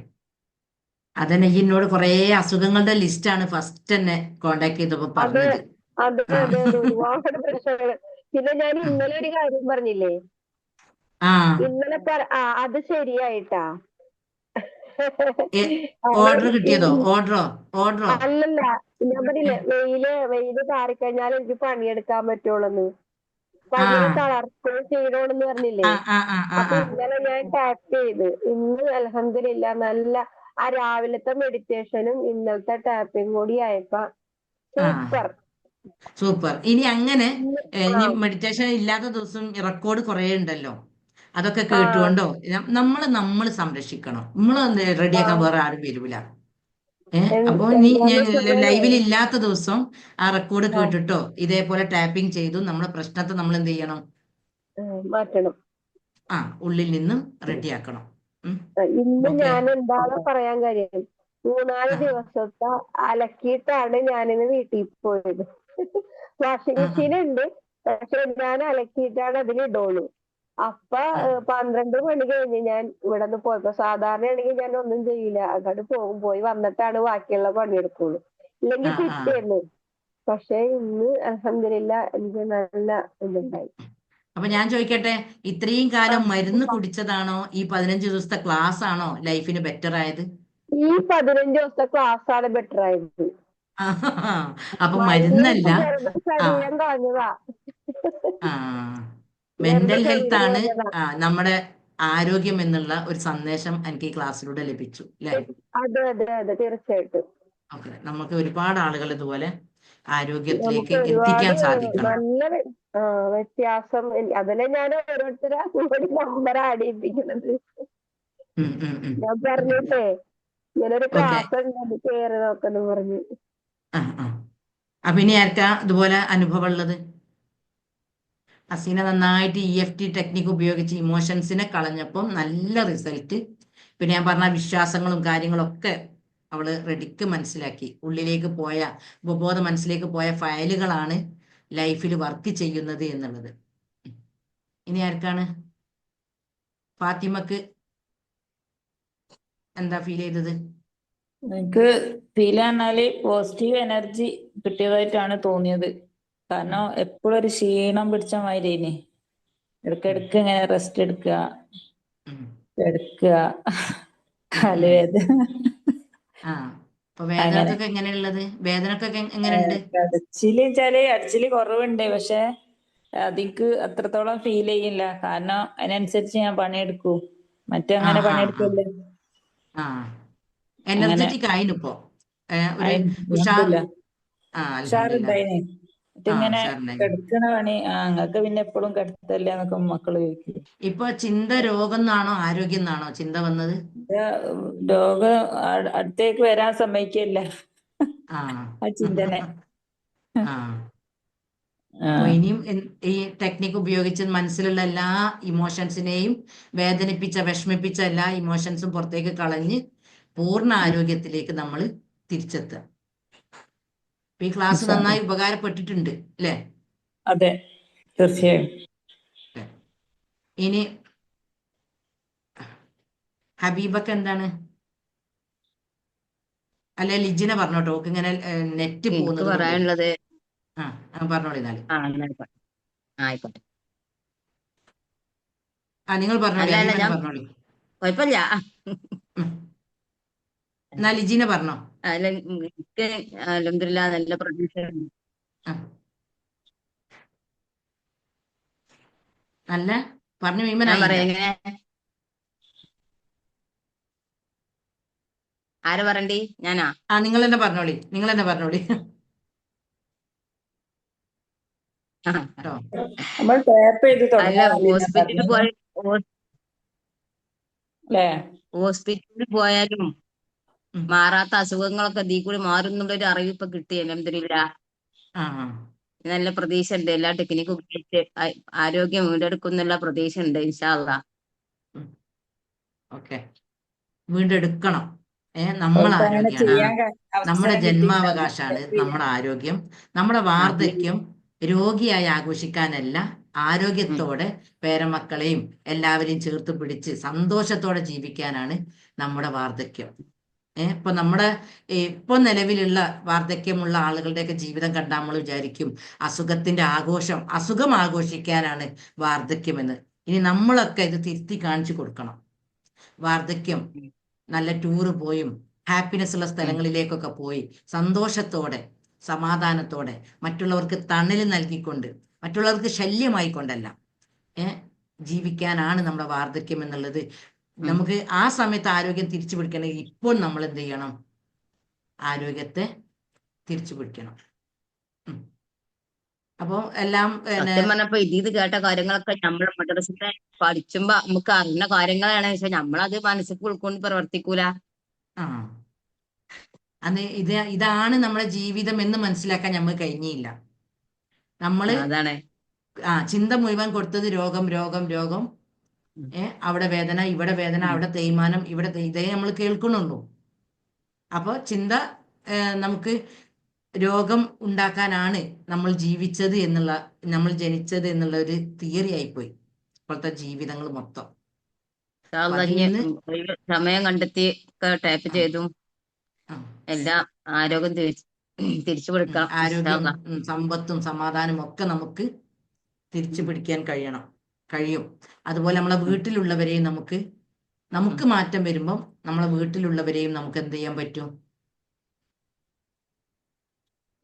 അതന്നെ ഈ എന്നോട് കുറേ അസുഖങ്ങളുടെ ലിസ്റ്റാണ് ഫസ്റ്റ് തന്നെ കോണ്ടാക്ട് ചെയ്തപ്പോ അതെ പറഞ്ഞത്. അതെ ആ അതെ അതെ ഒരുപാട് പ്രശ്നങ്ങള്. പിന്നെ ഞാൻ ഇന്നലെ ഒരു കാര്യം പറഞ്ഞില്ലേ, ആ ഇന്നലെ അത് ശരിയായിട്ടാ. ഓർഡർ കിട്ടിയതോ? ഓർഡറോ? അല്ലല്ല, ഞാൻ ഏ, പറഞ്ഞില്ലേ വെയില് താറിക്കഴിഞ്ഞാൽ എനിക്ക് പണിയെടുക്കാൻ പറ്റുള്ളൂന്ന്. ആ ഭയങ്കര തളർച്ച ക്ഷീണോണെന്ന് പറഞ്ഞില്ലേ. ആ ആ ആ ആ അപ്പൊ ആ ഇന്നലെ ഞാൻ ടാപ്പ് ചെയ്ത് ഇന്ന് അൽഹംദുലില്ലാ നല്ല ആ രാവിലത്തെ മെഡിറ്റേഷനും ഇന്നലത്തെ ടാപ്പിംഗ് കൂടി ആയപ്പോ ആ സൂപ്പർ. സൂപ്പർ. ഇനി അങ്ങനെ ആ ഇനി മെഡിറ്റേഷൻ ഇല്ലാത്ത ദിവസം റെക്കോർഡ് കുറേ ഉണ്ടല്ലോ, അതൊക്കെ ആ കേട്ടുകൊണ്ടോ നമ്മൾ സംരക്ഷിക്കണം. നമ്മൾ ആ റെഡിയാക്കാൻ വേറെ ആരും വരൂല. അപ്പൊ നീ എന്താന്ന് ഞാൻ വെച്ച് കഴിഞ്ഞാലേ ലൈവിൽ ഇല്ലാത്ത ദിവസം ആ റെക്കോർഡ് ആ കേട്ടിട്ടോ ഇതേപോലെ ടാപ്പിംഗ് ചെയ്തു നമ്മുടെ പ്രശ്നത്തെ നമ്മൾ എന്ത് ചെയ്യണം? മാറ്റണം. ഉള്ളിൽ നിന്നും റെഡിയാക്കണം. ഇന്ന് ഓക്കെ. ഞാൻ എന്താണ് പറയാൻ കാര്യം, 3-4 ആ ദിവസത്തെ അലക്കിയിട്ടാണ് ഞാനിന്ന് വീട്ടിൽ പോയത്. വാഷിംഗ് ആ മെഷീൻ ഉണ്ട്, പക്ഷെ ഞാൻ അലക്കിയിട്ടാണ് അതിലിടുള്ളൂ. അപ്പൊ ആ 12 മണി കഴിഞ്ഞ് ഞാൻ ഇവിടെ നിന്ന് പോയപ്പോ, സാധാരണയാണെങ്കിൽ ഞാൻ ഒന്നും ചെയ്യില്ല, അങ്ങോട്ട് പോയി വന്നിട്ടാണ് ബാക്കിയുള്ള പണിയെടുക്കുള്ളൂ, ആ ഇല്ലെങ്കിൽ ആ പിറ്റേന്ന്. പക്ഷെ ഇന്ന് അൽഹംദുലില്ലാ എനിക്ക് നല്ല ഇതുണ്ടായി. അപ്പൊ ഞാൻ ചോദിക്കട്ടെ, ഇത്രയും കാലം മരുന്ന് കുടിച്ചതാണോ ഈ 15 ദിവസത്തെ ക്ലാസ് ആണോ ലൈഫിന് ബെറ്റർ ആയത്? ഈ 15 ദിവസത്തെ ക്ലാസ് ആണ് ബെറ്റർ ആയത്. അപ്പൊ മരുന്ന് മരുന്നല്ല. കുടിച്ച് വെറുതെ ആ ശരീരം കളഞ്ഞതാ. ആ വെറുതെ മെന്റൽ ഹെൽത്ത് ശരീരം ആണ് കളഞ്ഞതാ. നമ്മുടെ ആരോഗ്യം എന്നുള്ള ഒരു സന്ദേശം എനിക്ക് ഈ ക്ലാസ്സിലൂടെ ലഭിച്ചു അല്ലെ? അതെ അതെ അതെ തീർച്ചയായിട്ടും. ഓക്കെ, നമുക്ക് ഒരുപാട് ആളുകൾ ഇതുപോലെ നമുക്ക് ആരോഗ്യത്തിലേക്ക് ഒരുപാട് എത്തിക്കാൻ സാധിക്കണം. നല്ല വ്യത്യാസം. അതല്ലേ ഞാൻ ഓരോരുത്തരെ കൂടി നമ്പർ ആഡ് ചെയ്യിപ്പിക്കുന്നത്. ഉം, ഉം, ഉം. ഞാൻ ഓക്കെ പറഞ്ഞിട്ടേ ഇങ്ങനൊരു ഓക്കെ. ക്ലാസ് ഉണ്ട്, അത് കയറി നോക്കുന്നു പറഞ്ഞു. ആ ആ അപ്പൊ ഇനി ആർക്കാ ഇതുപോലെ അനുഭവം ഉള്ളത്? ഹസീന നന്നായിട്ട് EFT ടെക്നിക്ക് ഉപയോഗിച്ച് ഇമോഷൻസിനെ കളഞ്ഞപ്പം നല്ല റിസൾട്ട്. പിന്നെ ഞാൻ പറഞ്ഞ വിശ്വാസങ്ങളും കാര്യങ്ങളും ഒക്കെ അവള് റെഡിക്ക് മനസ്സിലാക്കി. ഉള്ളിലേക്ക് പോയ ഉപബോധ മനസ്സിലേക്ക് പോയ ഫയലുകളാണ് ലൈഫിൽ വർക്ക് ചെയ്യുന്നത് എന്നുള്ളത്. ഇനി ആർക്കാണ്? ഫാത്തിമക്ക് എന്താ ഫീൽ ചെയ്തത്? എനിക്ക് ഫീൽ പറഞ്ഞാല് പോസിറ്റീവ് എനർജി കിട്ടിയതായിട്ടാണ് തോന്നിയത്. കാരണം എപ്പോഴും ഒരു ക്ഷീണം പിടിച്ച മാതിരി ഇടയ്ക്കിടയ്ക്ക് ഇങ്ങനെ റെസ്റ്റ് എടുക്കുക, ഉം, കിടക്കുക, ഉം, ഉം. കാലുവേദന. ആ അപ്പൊ അങ്ങനെ വേദനക്കൊക്കെ എങ്ങനെയുള്ളത്? വേദനക്കൊക്കെ എങ്ങനെയുണ്ട്? അടിച്ചില് കുറവുണ്ട്, പക്ഷെ അതിക്ക് അത്രത്തോളം ഫീൽ ചെയ്യില്ല. കാരണം അതിനനുസരിച്ച് ഞാൻ പണിയെടുക്കൂ. ആ മറ്റങ്ങനെ ആ ആ പണിയെടുക്കില്ല. ആ അങ്ങനെ എനർജറ്റിക് ആയിനിപ്പോ. ഒരു ഉഷാർ. അൽഹംദുലില്ലാ ആ അൽഹംദുലില്ലാ. ഉഷാറുണ്ടായിന്. ആ ഇതിങ്ങനെ ഉഷാറുണ്ടായി. കിടക്കണ പണി നിങ്ങൾക്ക് പിന്നെ എപ്പോഴും കിടത്തല്ലേ എന്നൊക്കെ മക്കള് ചോദിക്കും. ഇപ്പൊ ചിന്ത രോഗം എന്നാണോ ആരോഗ്യം എന്നാണോ ചിന്ത വന്നത്? ഇത് രോഗം അടുത്തേക്ക് വരാൻ സമ്മതിക്കില്ല ആ ആ ചിന്തനെ. ആ അപ്പൊ ആ ഇനിയും ഈ ടെക്നിക്ക് ഉപയോഗിച്ച് മനസ്സിലുള്ള എല്ലാ ഇമോഷൻസിനെയും, വേദനിപ്പിച്ച വിഷമിപ്പിച്ച എല്ലാ ഇമോഷൻസും പുറത്തേക്ക് കളഞ്ഞ് പൂർണ്ണ ആരോഗ്യത്തിലേക്ക് നമ്മൾ തിരിച്ചെത്തുക. ഈ ക്ലാസ് ഇൻഷാ അല്ലാ. നന്നായി ഉപകാരപ്പെട്ടിട്ടുണ്ട് അല്ലേ? അതെ, തീർച്ചയായും. ഇനി ഹബീബക്ക് എന്താണ്? അല്ലെ ലിജിന പറഞ്ഞോട്ടോ, ഓക്ക് ഇങ്ങനെ നെറ്റ് എനിക്ക് പോകുന്നത് കൊണ്ടേ. പറയാനുള്ളത് പറഞ്ഞോളി എന്നാല്. അങ്ങനെ ആയിക്കോട്ടെ. നിങ്ങൾ പറഞ്ഞോളി, അല്ല ഹബീബനെ ഞാൻ പറഞ്ഞോളി. കുഴപ്പമില്ല. ഉം. എന്നാ ലിജിന പറഞ്ഞോ. അല്ല എനിക്ക് അൽഹംദുലില്ലാ നല്ല പ്രതീക്ഷയുണ്ട്. ആ. നല്ല പറഞ്ഞു ഞാൻ മുഴുവനായില്ല. പറയാം എങ്ങനെ ആരാ പറയണ്ടി? ഞാനാ? നിങ്ങൾ തന്നെ പറഞ്ഞോളി, നിങ്ങൾ തന്നെ പറഞ്ഞോളി കേട്ടോ. നമ്മൾ ടാപ്പ് ചെയ്ത് അല്ല തുടങ്ങാൻ ഞാൻ ഹോസ്പിറ്റലിൽ പറഞ്ഞത് പോയ അല്ലേ? ഹോസ്പിറ്റലിൽ പോയാലും ഉം. മാറാത്ത അസുഖങ്ങളൊക്കെ ഇതിൽ കൂടി മാറും എന്നുള്ളൊരു അറിവ് ഇപ്പൊ കിട്ടി. അൽഹംദുലില്ലാ ആ ആ നല്ല പ്രതീക്ഷ ഉണ്ട്. എല്ലാ ടെക്നിക്കും ഉപയോഗിച്ച് ആരോഗ്യം വീണ്ടെടുക്കും എന്നുള്ള പ്രതീക്ഷ ഉണ്ട്. ഇൻഷാ അള്ളാ. ഓക്കെ. വീണ്ടെടുക്കണം. നമ്മൾ അവർക്ക് അങ്ങനെ ആരോഗ്യമാണ്. ചെയ്യാൻ നമ്മുടെ അവസരം കിട്ടിയിട്ടുണ്ടാവില്ല. ജന്മാവകാശമാണ് നമ്മുടെ ആരോഗ്യം. നമ്മുടെ അത് വാർദ്ധക്യം രോഗിയായി ആഘോഷിക്കാനല്ല, ഉം. ആരോഗ്യത്തോടെ പേരമക്കളെയും എല്ലാവരെയും ചേർത്ത് പിടിച്ച് സന്തോഷത്തോടെ ജീവിക്കാനാണ് നമ്മുടെ വാർദ്ധക്യം. ഇപ്പൊ നമ്മുടെ ഇപ്പൊ നിലവിലുള്ള വാർദ്ധക്യമുള്ള ആളുകളുടെയൊക്കെ ജീവിതം കണ്ടാൽ നമ്മൾ വിചാരിക്കും അസുഖത്തിന്റെ ആഘോഷം, അസുഖം ആഘോഷിക്കാനാണ് വാർദ്ധക്യമെന്ന്. ഇനി നമ്മളൊക്കെ ഇത് തിരുത്തി കാണിച്ചു കൊടുക്കണം. വാർദ്ധക്യം നല്ല ടൂറ് പോയും ഹാപ്പിനെസ് ഉള്ള ഉം. സ്ഥലങ്ങളിലേക്കൊക്കെ പോയി സന്തോഷത്തോടെ സമാധാനത്തോടെ മറ്റുള്ളവർക്ക് തണൽ നൽകിക്കൊണ്ട്, മറ്റുള്ളവർക്ക് ശല്യമായിക്കൊണ്ടല്ല ജീവിക്കാനാണ് നമ്മുടെ വാർദ്ധക്യം എന്നുള്ളത്. ഉം. നമുക്ക് ആ സമയത്ത് ആരോഗ്യം തിരിച്ചു പിടിക്കണമെങ്കിൽ ഇപ്പോൾ നമ്മൾ എന്ത് ചെയ്യണം? ആരോഗ്യത്തെ തിരിച്ചു പിടിക്കണം. അപ്പോൾ എല്ലാം സത്യം പറഞ്ഞപ്പോ ഇത് കേട്ട കാര്യങ്ങളൊക്കെ നമ്മൾ മദ്രസത്തെ പഠിച്ചുമ്പോ നമുക്ക് അറിയുന്ന കാര്യങ്ങളാണ്. പക്ഷെ നമ്മളത് മനസ്സിൽ ഉൾക്കൊണ്ട് പ്രവർത്തിക്കൂല. ആ ഇതാണ് നമ്മുടെ ജീവിതം എന്ന് മനസ്സിലാക്കാൻ നമ്മൾ കഴിഞ്ഞില്ല. നമ്മള് അതാണ്. ചിന്ത മുഴുവൻ കൊടുത്തത് രോഗം രോഗം രോഗം. ഉം. അവിടെ വേദന, ഇവിടെ വേദന, ഉം. അവിടെ തേയ്മാനം, ഇവിടെ ഇതേ നമ്മൾ കേൾക്കണുള്ളൂ. അപ്പോൾ ചിന്ത നമുക്ക് രോഗം ഉണ്ടാക്കാനാണ് നമ്മൾ ജീവിച്ചത് എന്നുള്ള, നമ്മൾ ജനിച്ചത് എന്നുള്ള ഒരു തിയറി ആയിപ്പോയി ഇപ്പോഴത്തെ ജീവിതങ്ങൾ മൊത്തം. അപ്പൊ അതിൽ നിന്ന് സമയം കണ്ടെത്തി ടാപ്പ് ആ, ചെയ്തും ആ, എല്ലാം ആരോഗ്യം തിരിച്ചു പിടിക്കണം. ആരോഗ്യം, സമ്പത്തും സമാധാനവും ഒക്കെ നമുക്ക് തിരിച്ചു പിടിക്കാൻ കഴിയും. അതുപോലെ നമ്മളെ വീട്ടിലുള്ളവരെയും നമുക്ക് മാറ്റം വരുമ്പം നമ്മളെ വീട്ടിലുള്ളവരെയും നമുക്ക് എന്ത് ചെയ്യാൻ പറ്റും?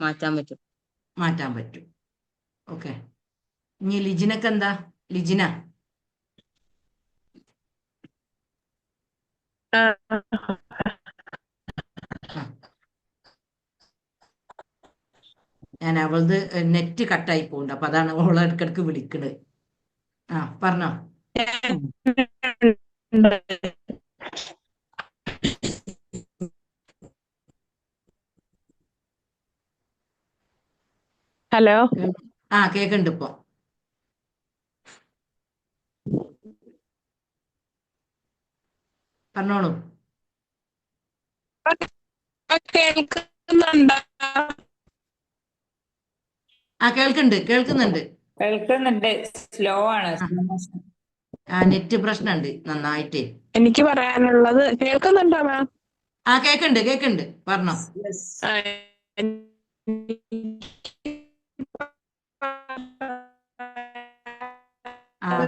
മാറ്റാൻ പറ്റും. ഓക്കെ. ഇനി ലിജിനക്ക് എന്താ? ലിജിന ഞാൻ അവളത് നെറ്റ് കട്ടായി പോകുന്നുണ്ട്, അപ്പൊ അതാണ് ഓളെ ഇടക്കിടക്ക് വിളിക്കണത്. പറഞ്ഞോ. ഹലോ. കേക്കുന്നുണ്ട് ഇപ്പൊ. പറഞ്ഞോളൂ. കേൾക്കുന്നുണ്ടോ? കേൾക്കുന്നുണ്ട്. സ്ലോ ആണ്. നെറ്റ് പ്രശ്നമുണ്ട് നന്നായിട്ട്. എനിക്ക് പറയാനുള്ളത് കേൾക്കുന്നുണ്ടോ മാം? കേക്കുന്നുണ്ട്. പറഞ്ഞോ.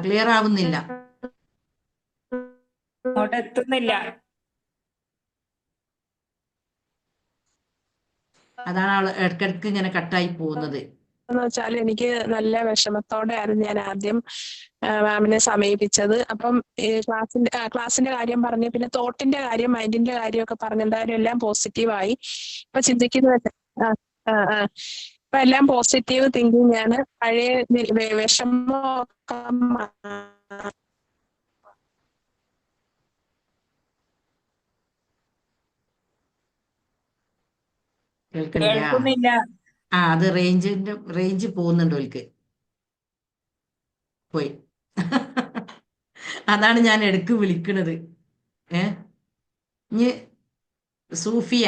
ക്ലിയർ ആവുന്നില്ല. അവിടെ എത്തുന്നില്ല. അതാണ് ആള് ഇടയ്ക്കിടയ്ക്ക് ഇങ്ങനെ കട്ടായി പോകുന്നത്. എന്ന് വെച്ചാൽ എനിക്ക് നല്ല വിഷമത്തോടെയായിരുന്നു ഞാൻ ആദ്യം മാമിനെ സമീപിച്ചത്. അപ്പം ഈ ക്ലാസ്സിന്റെ കാര്യം പറഞ്ഞ് പിന്നെ തോട്ടിന്റെ കാര്യം മൈൻഡിന്റെ കാര്യമൊക്കെ പറഞ്ഞ് എന്തായാലും എല്ലാം പോസിറ്റീവായി. ഇപ്പൊ ചിന്തിക്കുന്നത് ഇപ്പൊ എല്ലാം പോസിറ്റീവ് തിങ്കിങ് ആണ്. പഴയ വിഷമമൊക്കെ കേൾക്കണില്ല. കേൾക്കുന്നില്ല. അത് റേഞ്ച് പോകുന്നുണ്ട് ഓൽക്ക്. പോയി. അതാണ് ഞാൻ ഇടയ്ക്ക് വിളിക്കണത്. ഇനി സൂഫിയ,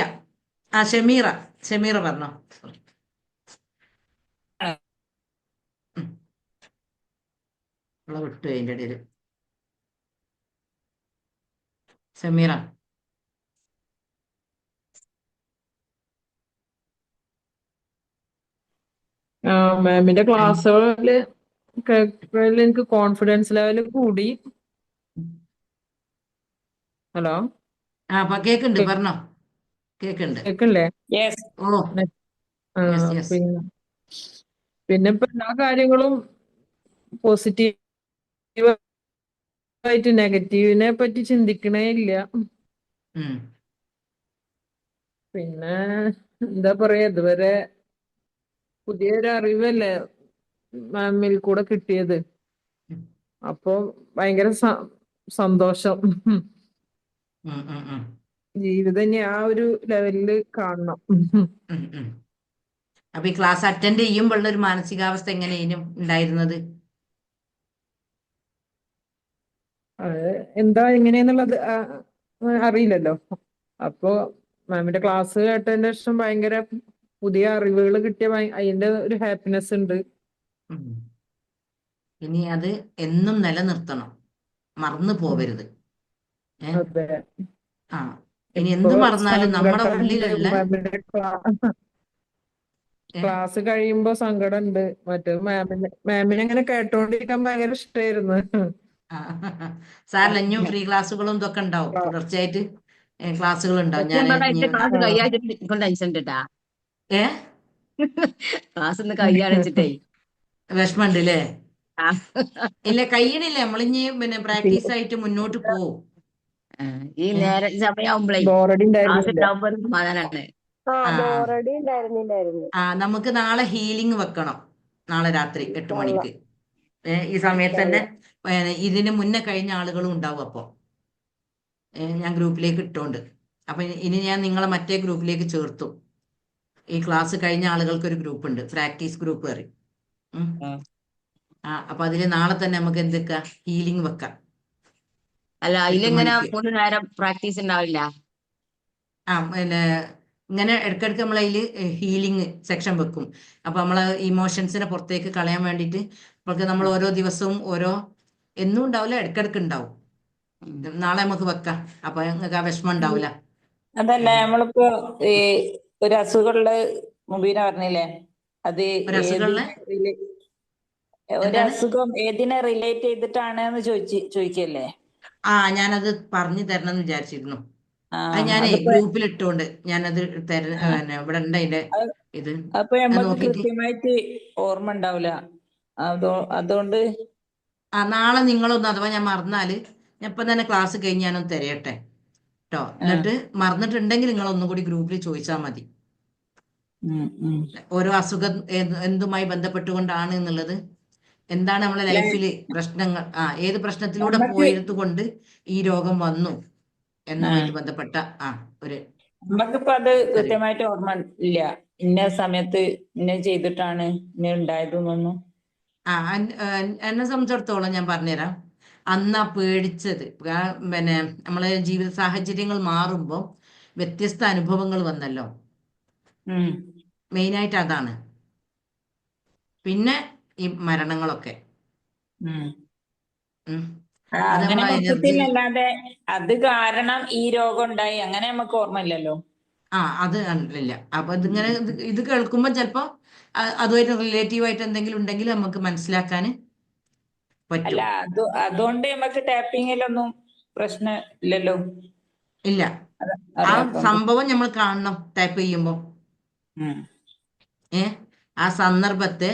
ഷമീറ പറഞ്ഞോ. വിട്ടു അതിൻ്റെ ഇടയിൽ. ഷമീറ. മാമിന്റെ ക്ലാസ്സുകളില് കേൾക്കുന്നതിൽ എനിക്ക് കോൺഫിഡൻസ് ലെവൽ കൂടി. ഹലോ, അപ്പൊ കേക്കുണ്ട്, പറഞ്ഞോ. കേക്കുണ്ട്. കേൾക്കല്ലേ? യെസ്. Oh yes yes. പിന്നെ ഇപ്പൊ എല്ലാ കാര്യങ്ങളും പോസിറ്റീവ് ആയിട്ട്, നെഗറ്റീവിനെ പറ്റി ചിന്തിക്കണേ ഇല്ല. പിന്നെ എന്താ പറയാ, ഇതുവരെ പുതിയൊരു അറിവല്ലേ മാമിൽ കൂടെ കിട്ടിയത്. അപ്പൊ ഭയങ്കര സന്തോഷം. ജീവിതം ഇനി ആ ഒരു ലെവലില് കാണണം. അപ്പൊ ഈ ക്ലാസ് അറ്റൻഡ് ചെയ്യുമ്പോഴുള്ള ഒരു മാനസികാവസ്ഥ എങ്ങനെയും ഉണ്ടായിരുന്നത്? എന്താ എങ്ങനെയാന്നുള്ളത് അറിയില്ലല്ലോ. അപ്പൊ മാമിന്റെ ക്ലാസ് കേട്ടതിന്റെ ശേഷം ഭയങ്കര പുതിയ അറിവുകൾ കിട്ടിയ അതിന്റെ ഒരു ഹാപ്പിനെസ് ഉണ്ട്. ഇനി അത് എന്നും നിലനിർത്തണം, മറന്നു പോവരുത്. അതെ. ഇനി എന്ത് മറന്നാലും നമ്മുടെ ഉള്ളിലുള്ള ക്ലാസ് കഴിയുമ്പോ സങ്കടമുണ്ട്. മറ്റേ മാമിനെ ഇങ്ങനെ കേട്ടോണ്ടിരിക്കാൻ ഭയങ്കര ഇഷ്ടമായിരുന്നു. സാറില്ല, ഇനിയും ഫ്രീ ക്ലാസ്സുകളും ഇതൊക്കെ ഉണ്ടാവും, തുടർച്ചയായിട്ട് ക്ലാസ്സുകൾ ഉണ്ടാവും. ഞാൻ ക്ലാസ് കയ്യാഴ്ച ടെൻഷൻ ഉണ്ടാ ക്ലാസ് ഒന്ന് കയ്യാണിച്ചിട്ടേ വിഷമമുണ്ട് അല്ലേ? ഇല്ല, കഴിയണില്ല. നമ്മളിഞ്ഞി പിന്നെ പ്രാക്ടീസ് ആയിട്ട് മുന്നോട്ട് പോവും. ഈ നേരെ സമയമാകുമ്പോഴേ ബോറടി ക്ലാസ് ഉണ്ടായിരുന്നില്ല. ഉണ്ടാവുമ്പോ ഒരു സമാധാനാണ്. ബോറടി ഉണ്ടായിരുന്നില്ലായിരുന്നു. നമുക്ക് നാളെ ഹീലിംഗ് വെക്കണം. നാളെ രാത്രി 8 മണിക്ക്. ഈ സമയത്ത് തന്നെ ഇതിന് മുന്നേ കഴിഞ്ഞ ആളുകളും ഉണ്ടാവും. അപ്പോൾ ഞാൻ ഗ്രൂപ്പിലേക്ക് ഇട്ടോണ്ട്, അപ്പൊ ഇനി ഞാൻ നിങ്ങളെ മറ്റേ ഗ്രൂപ്പിലേക്ക് ചേർത്തു. ഈ ക്ലാസ് കഴിഞ്ഞ ആളുകൾക്ക് ഒരു ഗ്രൂപ്പ് ഉണ്ട്, പ്രാക്ടീസ് ഗ്രൂപ്പ് കയറി. അപ്പൊ അതില് നാളെ തന്നെ നമുക്ക് എന്തൊക്കെ ഹീലിംഗ് വെക്കാം. അല്ല, അതിലിങ്ങനെ 3 നേരം പ്രാക്ടീസ് ഉണ്ടാവില്ല? പിന്നെ ഇങ്ങനെ ഇടയ്ക്കിടയ്ക്ക് നമ്മൾ അതിൽ ഹീലിംഗ് സെക്ഷൻ വെക്കും. അപ്പൊ നമ്മളെ ഇമോഷൻസിനെ പുറത്തേക്ക് കളയാൻ വേണ്ടിയിട്ട് നമുക്ക് നമ്മൾ ഓരോ ദിവസവും എന്നും ഉണ്ടാവില്ല, ഇടയ്ക്കിടയ്ക്ക് ഉണ്ടാവും. നാളെ നമുക്ക് വെക്കാം. അപ്പൊ നിങ്ങൾക്ക് ആ വിഷമം ഉണ്ടാവില്ല. അതല്ല, നമ്മളിപ്പോ ഈ ഒരു അസുഖമുള്ള മുബീന പറഞ്ഞില്ലേ, അത് ഒരു അസുഖം ഏതിനെ റിലേറ്റ് ചെയ്തിട്ടാണ് എന്ന് ചോദിക്കല്ലേ? ഞാനത് പറഞ്ഞു തരണം എന്ന് വിചാരിച്ചിരുന്നു. അത് ഞാൻ ഗ്രൂപ്പിൽ ഇട്ടുകൊണ്ട് ഞാനത് ഇവിടെ ഉണ്ട് അതിന്റെ ഇത്. അപ്പൊ നമുക്ക് കൃത്യമായിട്ട് ഓർമ്മ ഉണ്ടാവില്ല. അതുകൊണ്ട് നാളെ നിങ്ങളൊന്ന് അഥവാ ഞാൻ മറന്നാല് ഞാൻ ഇപ്പം തന്നെ ക്ലാസ് കഴിഞ്ഞ് ഞാനൊന്ന് തിരയട്ടെ കേട്ടോ. എന്നിട്ട് മറന്നിട്ടുണ്ടെങ്കിൽ നിങ്ങൾ ഒന്നും കൂടി ഗ്രൂപ്പിൽ ചോദിച്ചാൽ മതി. ഓരോ അസുഖം എന്തുമായി ബന്ധപ്പെട്ടുകൊണ്ടാണ് എന്നുള്ളത്, എന്താണ് നമ്മളെ ലൈഫിൽ പ്രശ്നങ്ങൾ, ഏത് പ്രശ്നത്തിലൂടെ പോയത് കൊണ്ട് ഈ രോഗം വന്നു എന്നുമായിട്ട് ബന്ധപ്പെട്ട നമുക്കിപ്പോ അത് കൃത്യമായിട്ട് ഓർമ്മ ഇല്ല. ഇന്ന സമയത്ത് ഇന്ന ചെയ്തിട്ടാണ് ഇന്ന ഉണ്ടായതെന്നൊന്നും. എന്നെ സംബന്ധിച്ചിടത്തോളം ഞാൻ പറഞ്ഞുതരാം. അന്ന് പേടിച്ചത്, പിന്നെ നമ്മളെ ജീവിത സാഹചര്യങ്ങൾ മാറുമ്പോൾ വ്യത്യസ്ത അനുഭവങ്ങൾ വന്നല്ലോ. മെയിനായിട്ട് അതാണ്. പിന്നെ ഈ മരണങ്ങളൊക്കെ അങ്ങനെ മൊത്തത്തിലല്ലാതെ അത് കാരണം ഈ രോഗം ഉണ്ടായി അങ്ങനെ നമുക്ക് ഓർമ്മയില്ലല്ലോ. അത് കണ്ടില്ല. അപ്പൊ ഇതിങ്ങനെ ഇത് കേൾക്കുമ്പോൾ ചിലപ്പോ അതുമായിട്ട് റിലേറ്റീവ് ആയിട്ട് എന്തെങ്കിലും ഉണ്ടെങ്കിൽ നമുക്ക് മനസ്സിലാക്കാൻ പറ്റും. അല്ല, അതുകൊണ്ട് നമുക്ക് ടാപ്പിങ്ങിലൊന്നും പ്രശ്നം ഇല്ലല്ലോ. ഇല്ല, ആ സംഭവം നമ്മൾ കാണണം ടാപ്പ് ചെയ്യുമ്പോ. ഉം. ആ സന്ദർഭത്തെ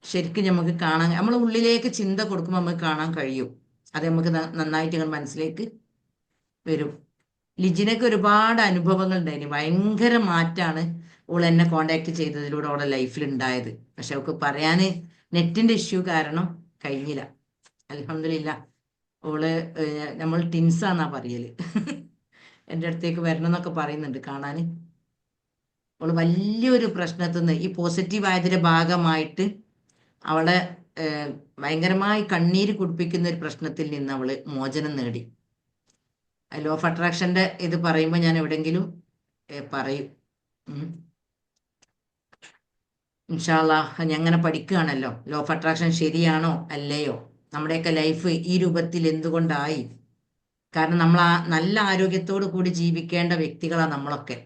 ശരിക്കും നമുക്ക് കാണാൻ, നമ്മളെ ഉള്ളിലേക്ക് ചിന്ത കൊടുക്കുമ്പോൾ നമുക്ക് കാണാൻ കഴിയും. അത് നമുക്ക് നന്നായിട്ട് ഇങ്ങനെ മനസ്സിലേക്ക് വരും. ലിജിനൊക്കെ ഒരുപാട് അനുഭവങ്ങൾ ഉണ്ടായിന്. ഭയങ്കര മാറ്റാണ് ഓൾ എന്നെ കോണ്ടാക്ട് ചെയ്തതിലൂടെ അവളുടെ ലൈഫിൽ ഉണ്ടായത്. പക്ഷെ അവൾക്ക് പറയാന് നെറ്റിന്റെ ഇഷ്യൂ കാരണം കഴിഞ്ഞില്ല. അൽഹംദുലില്ലാ ഓള് നമ്മൾ ടിൻസാന്നാ പറയല്. എൻ്റെ അടുത്തേക്ക് വരണം എന്നൊക്കെ പറയുന്നുണ്ട് കാണാന്. അവള് വലിയൊരു പ്രശ്നത്തിൽ നിന്ന് ഈ പോസിറ്റീവ് ആയതിന്റെ ഭാഗമായിട്ട് അവളെ ഭയങ്കരമായി കണ്ണീര് കുടിപ്പിക്കുന്ന ഒരു പ്രശ്നത്തിൽ നിന്ന് അവള് മോചനം നേടി. ലോ ഓഫ് അട്രാക്ഷന്റെ ഇത് പറയുമ്പോൾ ഞാൻ എവിടെങ്കിലും പറയും. ഇൻഷാ അല്ലാഹ് ഞാൻ അങ്ങനെ പഠിക്കുകയാണല്ലോ, ലോ ഓഫ് അട്രാക്ഷൻ ശരിയാണോ അല്ലയോ, നമ്മുടെയൊക്കെ ലൈഫ് ഈ രൂപത്തിൽ എന്തുകൊണ്ടായി. കാരണം നമ്മൾ നല്ല ആരോഗ്യത്തോടു കൂടി ജീവിക്കേണ്ട വ്യക്തികളാണ് നമ്മളൊക്കെ.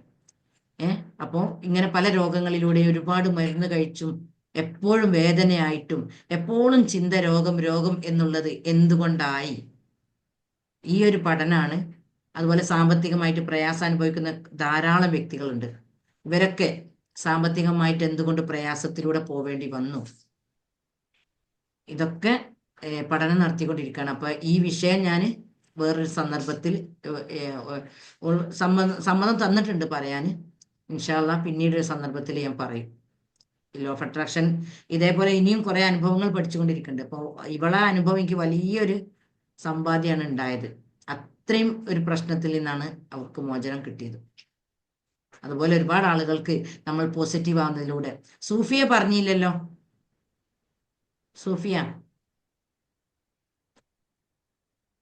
അപ്പോൾ ഇങ്ങനെ പല രോഗങ്ങളിലൂടെ ഒരുപാട് മരുന്ന് കഴിച്ചും എപ്പോഴും വേദനയായിട്ടും എപ്പോഴും ചിന്ത രോഗം രോഗം എന്നുള്ളത് എന്തുകൊണ്ടായി. ഈ ഒരു പഠനമാണ്. അതുപോലെ സാമ്പത്തികമായിട്ട് പ്രയാസം അനുഭവിക്കുന്ന ധാരാളം വ്യക്തികളുണ്ട്. ഇവരൊക്കെ സാമ്പത്തികമായിട്ട് എന്തുകൊണ്ട് പ്രയാസത്തിലൂടെ പോവേണ്ടി വന്നു, ഇതൊക്കെ പഠനം നടത്തിക്കൊണ്ടിരിക്കുകയാണ്. അപ്പൊ ഈ വിഷയം ഞാൻ വേറൊരു സന്ദർഭത്തിൽ സമ്മതം തന്നിട്ടുണ്ട് പറയാൻ. ഇൻഷാ അല്ലാഹ് പിന്നീട് ഒരു സന്ദർഭത്തിൽ ഞാൻ പറയും. ലോ ഓഫ് അട്രാക്ഷൻ ഇതേപോലെ ഇനിയും കുറെ അനുഭവങ്ങൾ പഠിച്ചുകൊണ്ടിരിക്കുന്നുണ്ട്. അപ്പോൾ ഇവളെ അനുഭവം എനിക്ക് വലിയൊരു സമ്പാദ്യമാണ് ഉണ്ടായത്. അത്രയും ഒരു പ്രശ്നത്തിൽ നിന്നാണ് അവർക്ക് മോചനം കിട്ടിയത്. അതുപോലെ ഒരുപാട് ആളുകൾക്ക് നമ്മൾ പോസിറ്റീവ് ആവുന്നതിലൂടെ. സൂഫിയ പറഞ്ഞില്ലല്ലോ, സൂഫിയ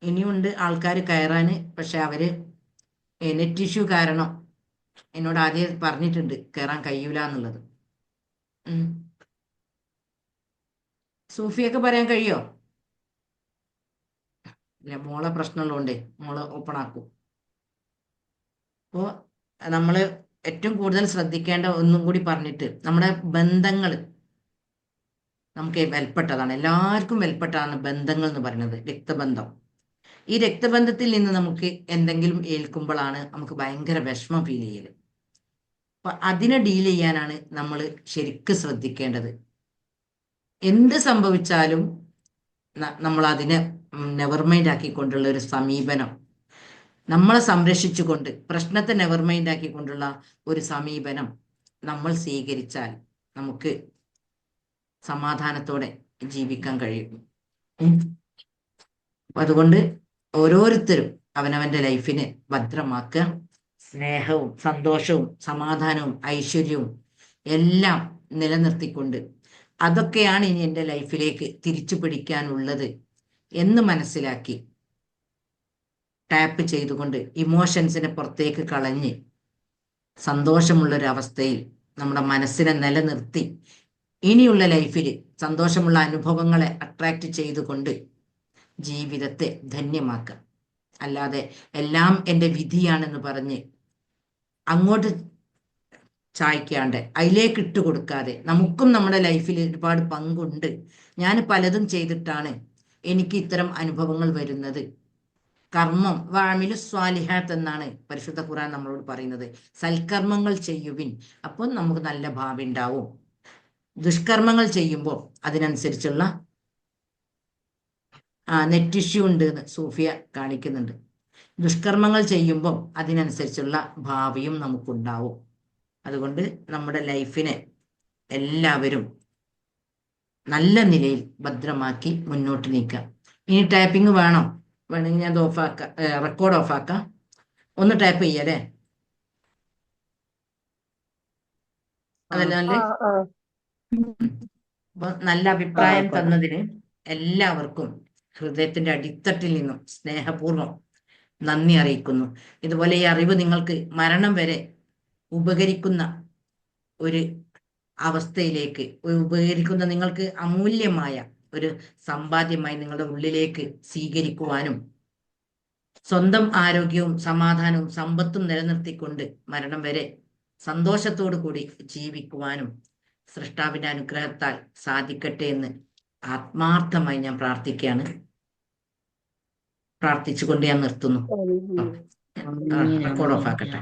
ഇനിയുണ്ട് ആൾക്കാർ കയറാന്. പക്ഷെ അവര് നെറ്റ് ഇഷ്യൂ കാരണം എന്നോട് ആദ്യം പറഞ്ഞിട്ടുണ്ട് കയറാൻ കഴിയൂല എന്നുള്ളത്. സൂഫിയൊക്കെ പറയാൻ കഴിയോ? ഇല്ല, മോളെ പ്രശ്നമുള്ളതുകൊണ്ടേ മോള് ഓപ്പൺ ആക്കും. അപ്പോൾ നമ്മൾ ഏറ്റവും കൂടുതൽ ശ്രദ്ധിക്കേണ്ട ഒന്നും കൂടി പറഞ്ഞിട്ട്, നമ്മുടെ ബന്ധങ്ങൾ നമുക്ക് വിലപ്പെട്ടതാണ്. എല്ലാവർക്കും വിലപ്പെട്ടതാണ് ബന്ധങ്ങൾ എന്ന് പറയുന്നത്, രക്തബന്ധം. ഈ രക്തബന്ധത്തിൽ നിന്ന് നമുക്ക് എന്തെങ്കിലും ഏൽക്കുമ്പോഴാണ് നമുക്ക് ഭയങ്കര വിഷമം ഫീൽ ചെയ്യല്. അപ്പൊ അതിനെ ഡീൽ ചെയ്യാനാണ് നമ്മൾ ശരിക്കും ശ്രദ്ധിക്കേണ്ടത്. എന്ത് സംഭവിച്ചാലും നമ്മൾ അതിനെ നെവർ മൈൻഡ് ആക്കിക്കൊണ്ടുള്ള ഒരു സമീപനം, നമ്മളെ സംരക്ഷിച്ചുകൊണ്ട് പ്രശ്നത്തെ നെവർ മൈൻഡ് ആക്കിക്കൊണ്ടുള്ള ഒരു സമീപനം നമ്മൾ സ്വീകരിച്ചാൽ നമുക്ക് സമാധാനത്തോടെ ജീവിക്കാൻ കഴിയും. അപ്പൊ അതുകൊണ്ട് ഓരോരുത്തരും അവനവന്റെ ലൈഫിനെ ഭദ്രമാക്കുക. സ്നേഹവും സന്തോഷവും സമാധാനവും ഐശ്വര്യവും എല്ലാം നിലനിർത്തിക്കൊണ്ട് അതൊക്കെയാണ് ഇനി എൻ്റെ ലൈഫിലേക്ക് തിരിച്ചു പിടിക്കാനുള്ളത് എന്ന് മനസ്സിലാക്കി ടാപ്പ് ചെയ്തുകൊണ്ട് ഇമോഷൻസിനെ പുറത്തേക്ക് കളഞ്ഞ് സന്തോഷമുള്ളൊരവസ്ഥയിൽ നമ്മുടെ മനസ്സിനെ നിലനിർത്തി ഇനിയുള്ള ലൈഫിൽ സന്തോഷമുള്ള അനുഭവങ്ങളെ അട്രാക്റ്റ് ചെയ്തുകൊണ്ട് ജീവിതത്തെ ധന്യമാക്കുക. അല്ലാതെ എല്ലാം എൻ്റെ വിധിയാണെന്ന് പറഞ്ഞ് അങ്ങോട്ട് ചായ്ക്കാണ്ട് അതിലേക്ക് ഇട്ട് കൊടുക്കാതെ, നമുക്കും നമ്മുടെ ലൈഫിൽ ഒരുപാട് പങ്കുണ്ട്. ഞാൻ പലതും ചെയ്തിട്ടാണ് എനിക്ക് ഇത്തരം അനുഭവങ്ങൾ വരുന്നത്. കർമ്മം വഅമിലു സ്വാലിഹാത്ത് എന്നാണ് പരിശുദ്ധ ഖുർആൻ നമ്മളോട് പറയുന്നത്. സൽക്കർമ്മങ്ങൾ ചെയ്യുവിൻ, അപ്പോൾ നമുക്ക് നല്ല ഭാവി ഉണ്ടാവും. ദുഷ്കർമ്മങ്ങൾ ചെയ്യുമ്പോൾ അതിനനുസരിച്ചുള്ള നെറ്റ് ഇഷ്യൂ ഉണ്ട് എന്ന് സൂഫിയ കാണിക്കുന്നുണ്ട്. ദുഷ്കർമ്മങ്ങൾ ചെയ്യുമ്പോൾ അതിനനുസരിച്ചുള്ള ഭാവിയും നമുക്കുണ്ടാവും. അതുകൊണ്ട് നമ്മുടെ ലൈഫിനെ എല്ലാവരും നല്ല നിലയിൽ ഭദ്രമാക്കി മുന്നോട്ട് നീക്കാം. ഇനി ടാപ്പിംഗ് വേണോ? വേണമെങ്കിൽ ഞാൻ ഓഫാക്കാം, റെക്കോർഡ് ഓഫാക്കാം. ഒന്ന് ടാപ്പ് ചെയ്യല്ലേ? അതല്ലേ? അപ്പൊ നല്ല അഭിപ്രായം തന്നതിന് എല്ലാവർക്കും ഹൃദയത്തിന്റെ അടിത്തട്ടിൽ നിന്നും സ്നേഹപൂർവ്വം നന്ദി അറിയിക്കുന്നു. ഇതുപോലെ ഈ അറിവ് നിങ്ങൾക്ക് മരണം വരെ ഉപകരിക്കുന്ന ഒരു അവസ്ഥയിലേക്ക് ഉപകരിക്കുന്ന, നിങ്ങൾക്ക് അമൂല്യമായ ഒരു സമ്പാദ്യമായി നിങ്ങളുടെ ഉള്ളിലേക്ക് സ്വീകരിക്കുവാനും സ്വന്തം ആരോഗ്യവും സമാധാനവും സമ്പത്തും നിലനിർത്തിക്കൊണ്ട് മരണം വരെ സന്തോഷത്തോടു കൂടി ജീവിക്കുവാനും സൃഷ്ടാവിന്റെ അനുഗ്രഹത്താൽ സാധിക്കട്ടെ എന്ന് ആത്മാർത്ഥമായി ഞാൻ പ്രാർത്ഥിക്കുകയാണ്. പ്രാർത്ഥിച്ചുകൊണ്ട് ഞാൻ നിർത്തുന്നു. Record off ആക്കട്ടെ.